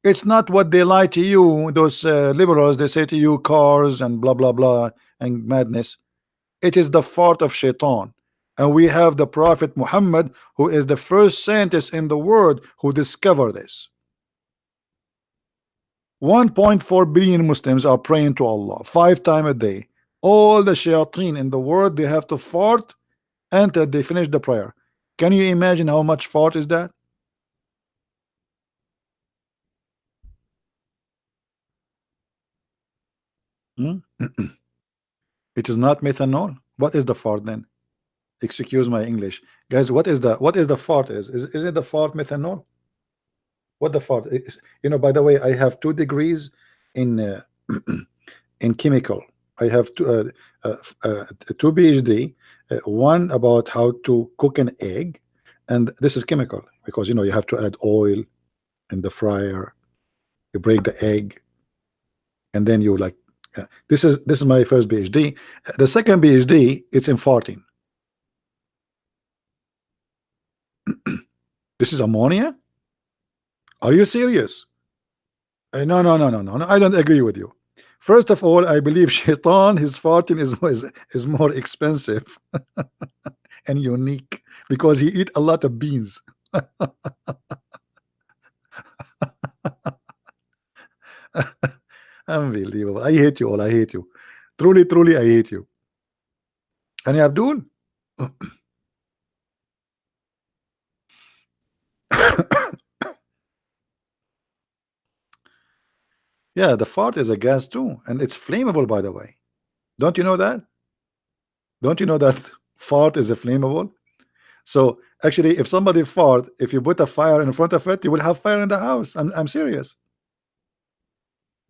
It's not what they lie to you, those liberals. They say to you cars and blah blah blah and madness. It is the fart of shaitan. And we have the Prophet Muhammad, who is the first scientist in the world who discovered this. 1.4 billion Muslims are praying to Allah 5 times a day. All the shayateen in the world, they have to fart until they finish the prayer. Can you imagine how much fart is that? It is not methanol. What is the fart then? Excuse my English, guys. What is the fart? Is it the fart methanol? What the fart is? By the way, I have 2 degrees in in chemical. I have two PhD. One about how to cook an egg, and this is chemical because you have to add oil in the fryer. You break the egg, and then you like. This is my first PhD. The second PhD, it's in farting. This is ammonia. Are you serious? No, no, no, no, no, no. I don't agree with you. First of all, I believe Shaitan, his farting is more expensive and unique because he eat a lot of beans. Unbelievable. I hate you all. I hate you. Truly, truly, I hate you. And Abdul? Yeah, the fart is a gas too, and it's flammable, by the way. Don't you know that? Don't you know that fart is a flammable? So actually, if somebody fart, if you put a fire in front of it, you will have fire in the house. I'm serious.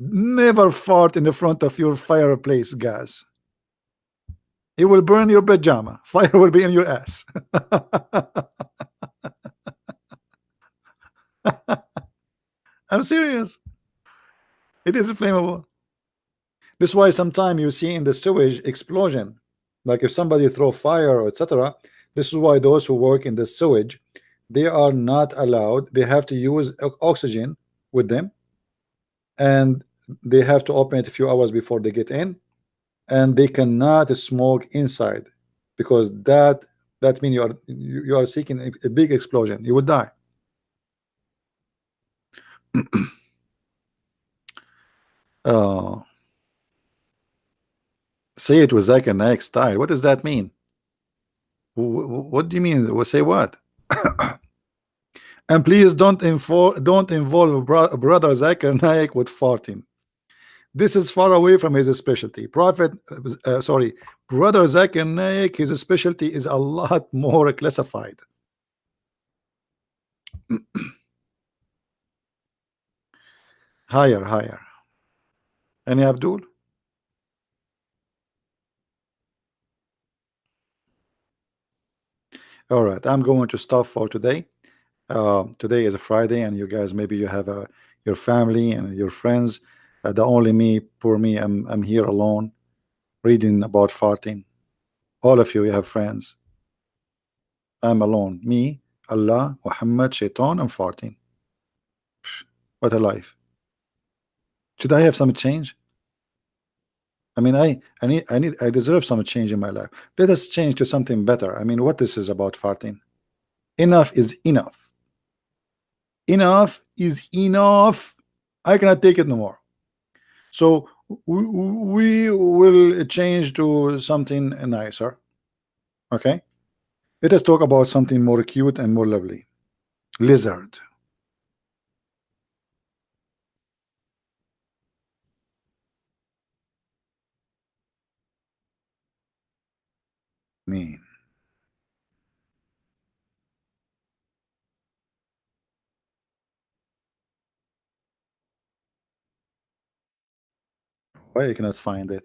Never fart in the front of your fireplace gas. You will burn your pajama. Fire will be in your ass. I'm serious. It is flammable. This is why sometimes you see in the sewage explosion. Like if somebody throw fire or etc. This is why those who work in the sewage, they are not allowed. They have to use oxygen with them, and they have to open it a few hours before they get in, and they cannot smoke inside because that means you are seeking a big explosion. You would die. uh, Say it with Zach and Nike style. What does that mean? What do you mean? Say what? And please don't involve brother Zakir Naik with farting. This is far away from his specialty. Sorry, brother Zakir Naik, his specialty is a lot more classified. Higher, higher. Any Abdul? All right, I'm going to stop for today. Today is a Friday, and you guys maybe you have your family and your friends. The only me, poor me, I'm here alone reading about farting. All of you, you have friends. I'm alone. Me, Allah, Muhammad, Shaitan, and farting. What a life. Should I have some change? I mean, I deserve some change in my life. Let us change to something better. I mean, what this is about farting. Enough is enough. Enough is enough. I cannot take it no more. So we will change to something nicer. Okay. Let us talk about something more cute and more lovely. Lizard. Mean. Why you cannot find it?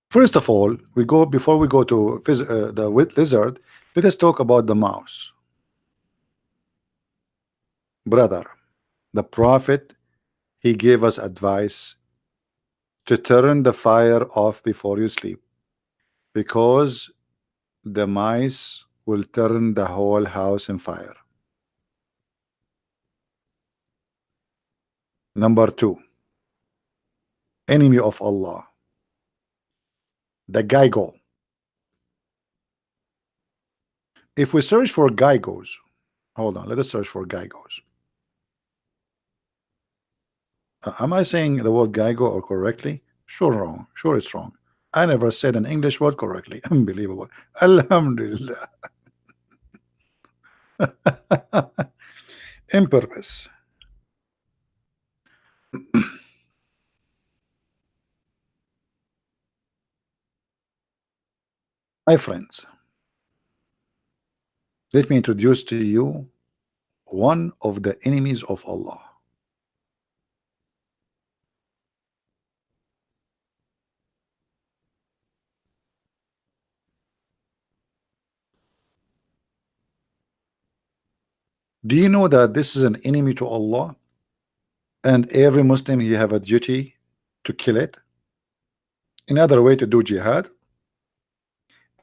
First of all, we go before we go to the lizard. Let us talk about the mouse, brother. The prophet, he gave us advice to turn the fire off before you sleep because the mice will turn the whole house in fire. Number two, enemy of Allah, the Geigo. If we search for Geigos, hold on, let us search for Geigos. Am I saying the word Geigo or correctly? Sure, wrong. Sure, it's wrong. I never said an English word correctly. Unbelievable. Alhamdulillah. In purpose. My friends, let me introduce to you one of the enemies of Allah. Do you know that this is an enemy to Allah, and every Muslim he have a duty to kill it? Another way to do jihad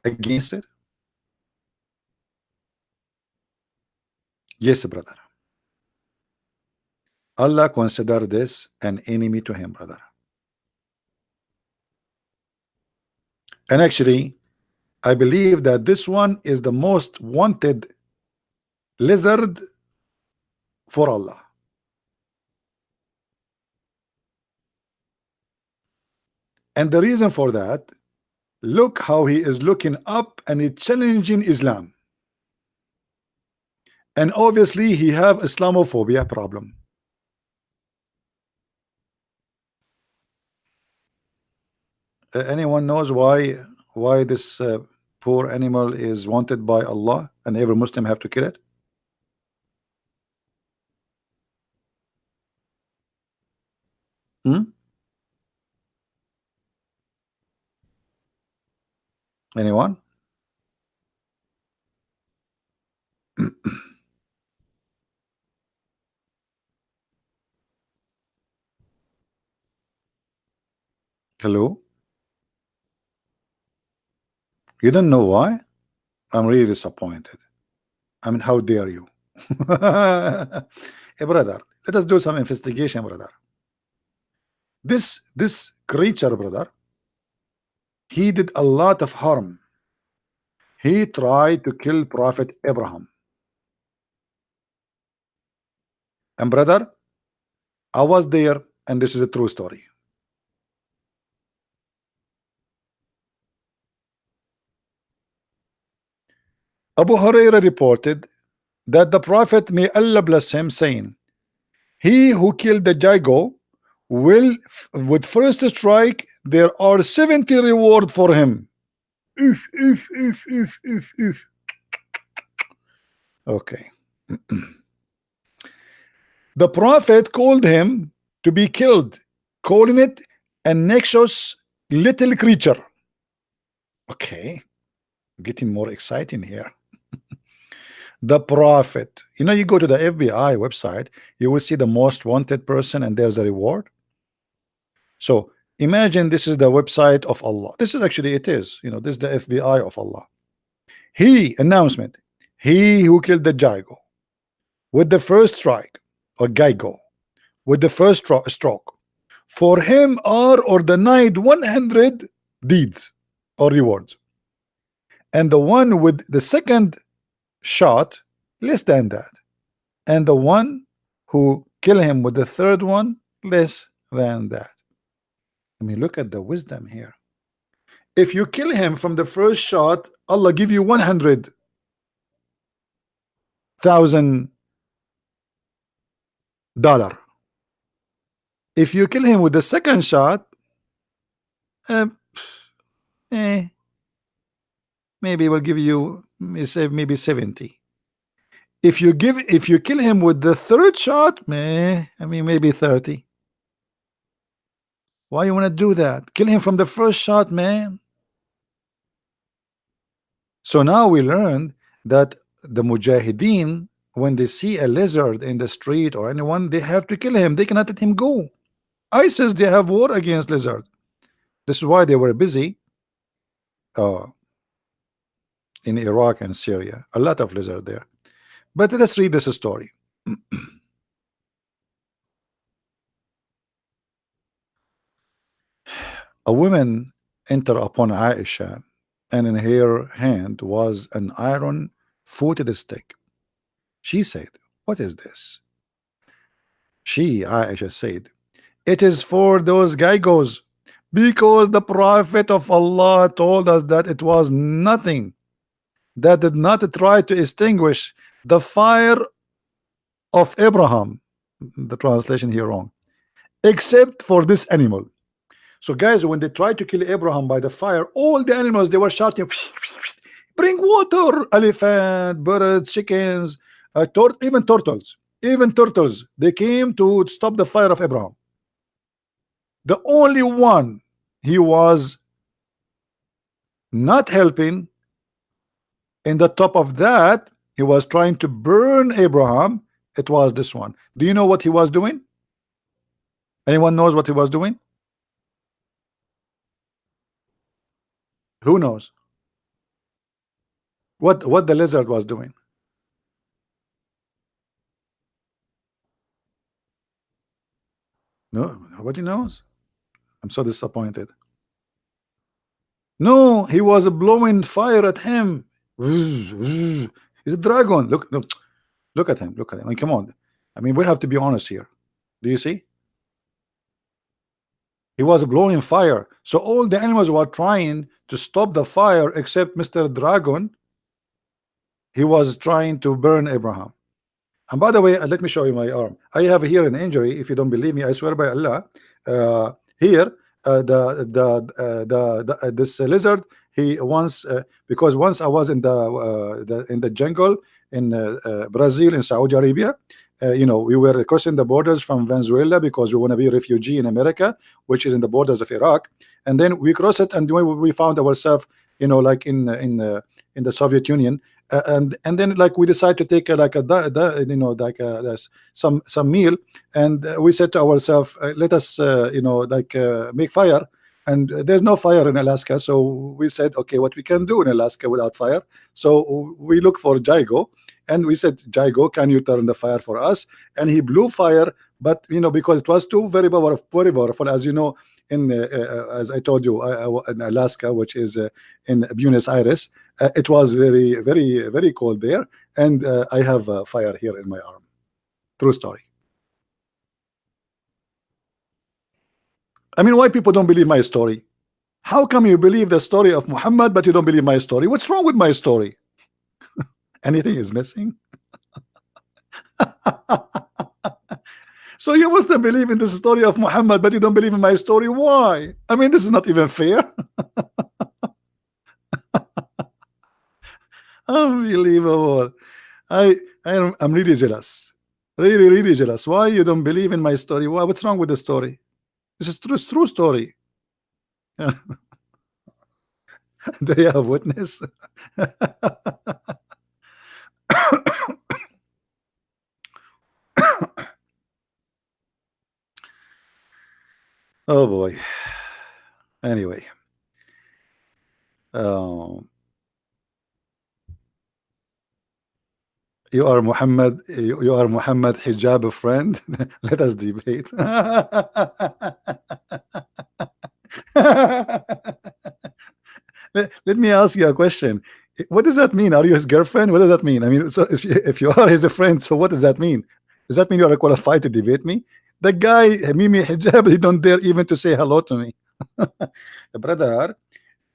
against it? Yes, brother. Allah consider this an enemy to him, brother. And actually, I believe that this one is the most wanted lizard for Allah. And the reason for that, look how he is looking up and he's challenging Islam. And obviously he have Islamophobia problem. Anyone knows why this poor animal is wanted by Allah and every Muslim have to kill it? Hmm? Anyone? Hello? You don't know why? I'm really disappointed. I mean, how dare you? Hey, brother, let us do some investigation, brother. This creature, brother, he did a lot of harm. He tried to kill Prophet Abraham. And brother, I was there, and this is a true story. Abu Huraira reported that the Prophet, may Allah bless him, saying, he who killed the Jago will, with first strike, there are 70 reward for him. If. Okay. The Prophet called him to be killed, calling it a noxious little creature. Okay, getting more exciting here. The Prophet, you know, you go to the FBI website, you will see the most wanted person, and there's a reward. So imagine this is the website of Allah. This is actually, it is, you know, this is the FBI of Allah. He announcement, he who killed the Jago with the first strike, or Gaigo, with the first stroke, for him are ordained 100 deeds or rewards, and the one with the second shot less than that, and the one who kill him with the third one less than that. I mean, look at the wisdom here. If you kill him from the first shot, Allah give you $100,000. If you kill him with the second shot, uh, maybe we'll give you maybe 70. If you kill him with the third shot, I mean maybe 30. Why you want to do that? Kill him from the first shot, man. So now we learned that the Mujahideen, when they see a lizard in the street or anyone, they have to kill him. They cannot let him go. ISIS, they have war against lizard. This is why they were busy in Iraq and Syria. A lot of lizard there. But let's read this story. A woman entered upon Aisha, and in her hand was an iron-footed stick. She said, "What is this?" Aisha said, "It is for those Gaigos, because the Prophet of Allah told us that it was nothing that did not try to extinguish the fire of Abraham." The translation here wrong. "Except for this animal. So guys, when they tried to kill Abraham by the fire, all the animals they were shouting, bring water, elephant, birds, chickens, even turtles. Even turtles, they came to stop the fire of Abraham. The only one he was not helping, in the top of that, he was trying to burn Abraham. It was this one. Do you know what he was doing? Anyone knows what he was doing? Who knows? What the lizard was doing? No, nobody knows. I'm so disappointed. No, he was blowing fire at him. He's a dragon. Look at him. Look at him. I mean, come on. I mean, we have to be honest here. Do you see? He was blowing fire. So all the animals were trying to stop the fire except Mr. Dragon. He was trying to burn Abraham. And by the way, let me show you my arm. I have here an injury. If you don't believe me, I swear by Allah. Here, this lizard. He once because once I was in the jungle in Brazil, in Saudi Arabia. You know, we were crossing the borders from Venezuela because we want to be a refugee in America, which is in the borders of Iraq. And then we crossed it, and we found ourselves, you know, like in the Soviet Union. And then like we decided to take you know, like some meal, and we said to ourselves, let us you know, like make fire. And there's no fire in Alaska, so we said, okay, what we can do in Alaska without fire? So we look for Jaigo, and we said, Jaigo, can you turn the fire for us? And he blew fire, but you know, because it was too very powerful, as you know, in as I told you, in Alaska, which is in Buenos Aires, it was very cold there, and I have fire here in my arm. True story. I mean, why people don't believe my story? How come you believe the story of Muhammad but you don't believe my story? What's wrong with my story? Anything is missing? So you must have believe in the story of Muhammad but you don't believe in my story. Why? I mean, this is not even fair. Unbelievable. I'm really jealous. Really jealous. Why you don't believe in my story? Why? What's wrong with the story? This is true story. Do you have witness? Oh boy. Anyway, you are Muhammad. You are Muhammad hijab friend. Let us debate. Let me ask you a question. What does that mean? Are you his girlfriend? What does that mean? I mean, so if you are his friend, so what does that mean? Does that mean you are qualified to debate me? The guy, Mimi Hijab, he don't dare even to say hello to me. Brother,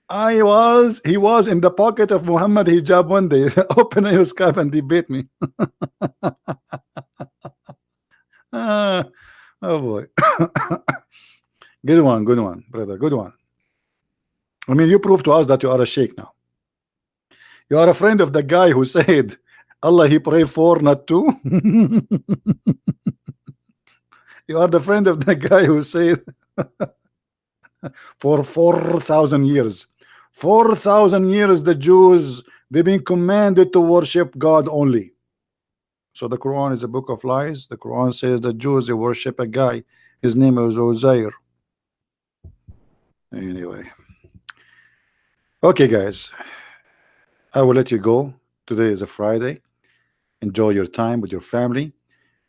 he was in the pocket of Muhammad Hijab one day. Open your Skype and debate me. Oh boy. Good one, brother. Good one. I mean, you prove to us that you are a sheikh now. You are a friend of the guy who said, Allah he pray for, not two. You are the friend of the guy who said for 4,000 years. 4,000 years the Jews, they've been commanded to worship God only. So the Quran is a book of lies. The Quran says the Jews, they worship a guy. His name is Uzair. Anyway. Okay, guys. I will let you go. Today is a Friday. Enjoy your time with your family.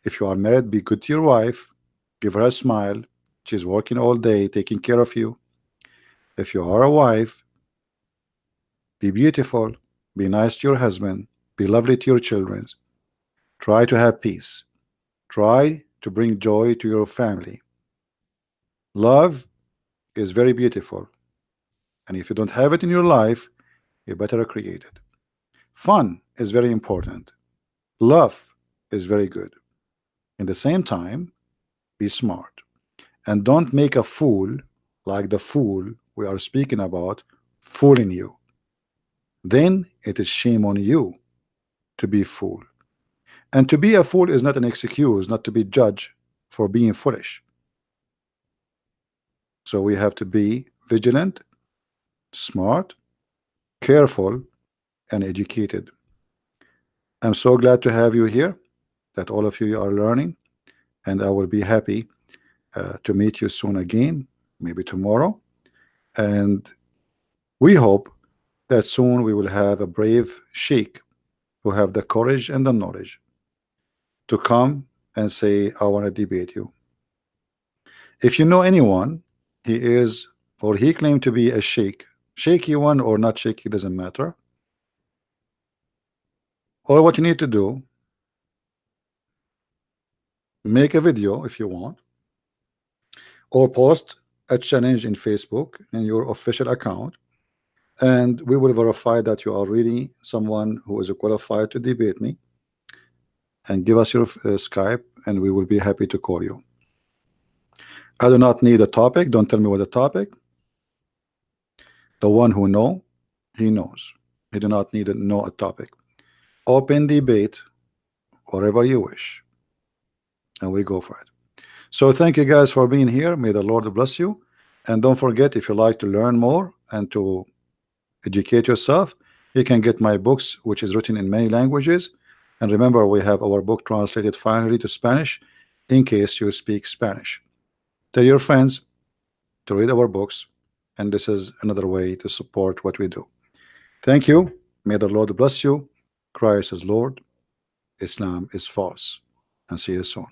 If you are married, be good to your wife. Give her a smile. She's working all day, taking care of you. If you are a wife, be beautiful. Be nice to your husband. Be lovely to your children. Try to have peace. Try to bring joy to your family. Love is very beautiful. And if you don't have it in your life, you better create it. Fun is very important. Love is very good. In the same time, be smart. And don't make a fool like the fool we are speaking about fooling you, then it is shame on you to be fool. And to be a fool is not an excuse not to be judged for being foolish. So we have to be vigilant, smart, careful, and educated. I'm so glad to have you here, that all of you are learning, and I will be happy to meet you soon again, maybe tomorrow. And we hope that soon we will have a brave sheikh who have the courage and the knowledge to come and say, I want to debate you. If you know anyone, he is or he claimed to be a sheikh, shaky one or not shaky, doesn't matter. All what you need to do, make a video if you want, or post a challenge in Facebook in your official account, and we will verify that you are really someone who is qualified to debate me, and give us your Skype, and we will be happy to call you. I do not need a topic. Don't tell me what the topic. The one who know, he knows. He do not need to know a topic. Open debate wherever you wish, and we go for it. So thank you guys for being here. May the Lord bless you. And don't forget, if you like to learn more and to educate yourself, you can get my books, which is written in many languages. And remember, we have our book translated finally to Spanish, in case you speak Spanish. Tell your friends to read our books, and this is another way to support what we do. Thank you. May the Lord bless you. Christ is Lord. Islam is false. And see you soon.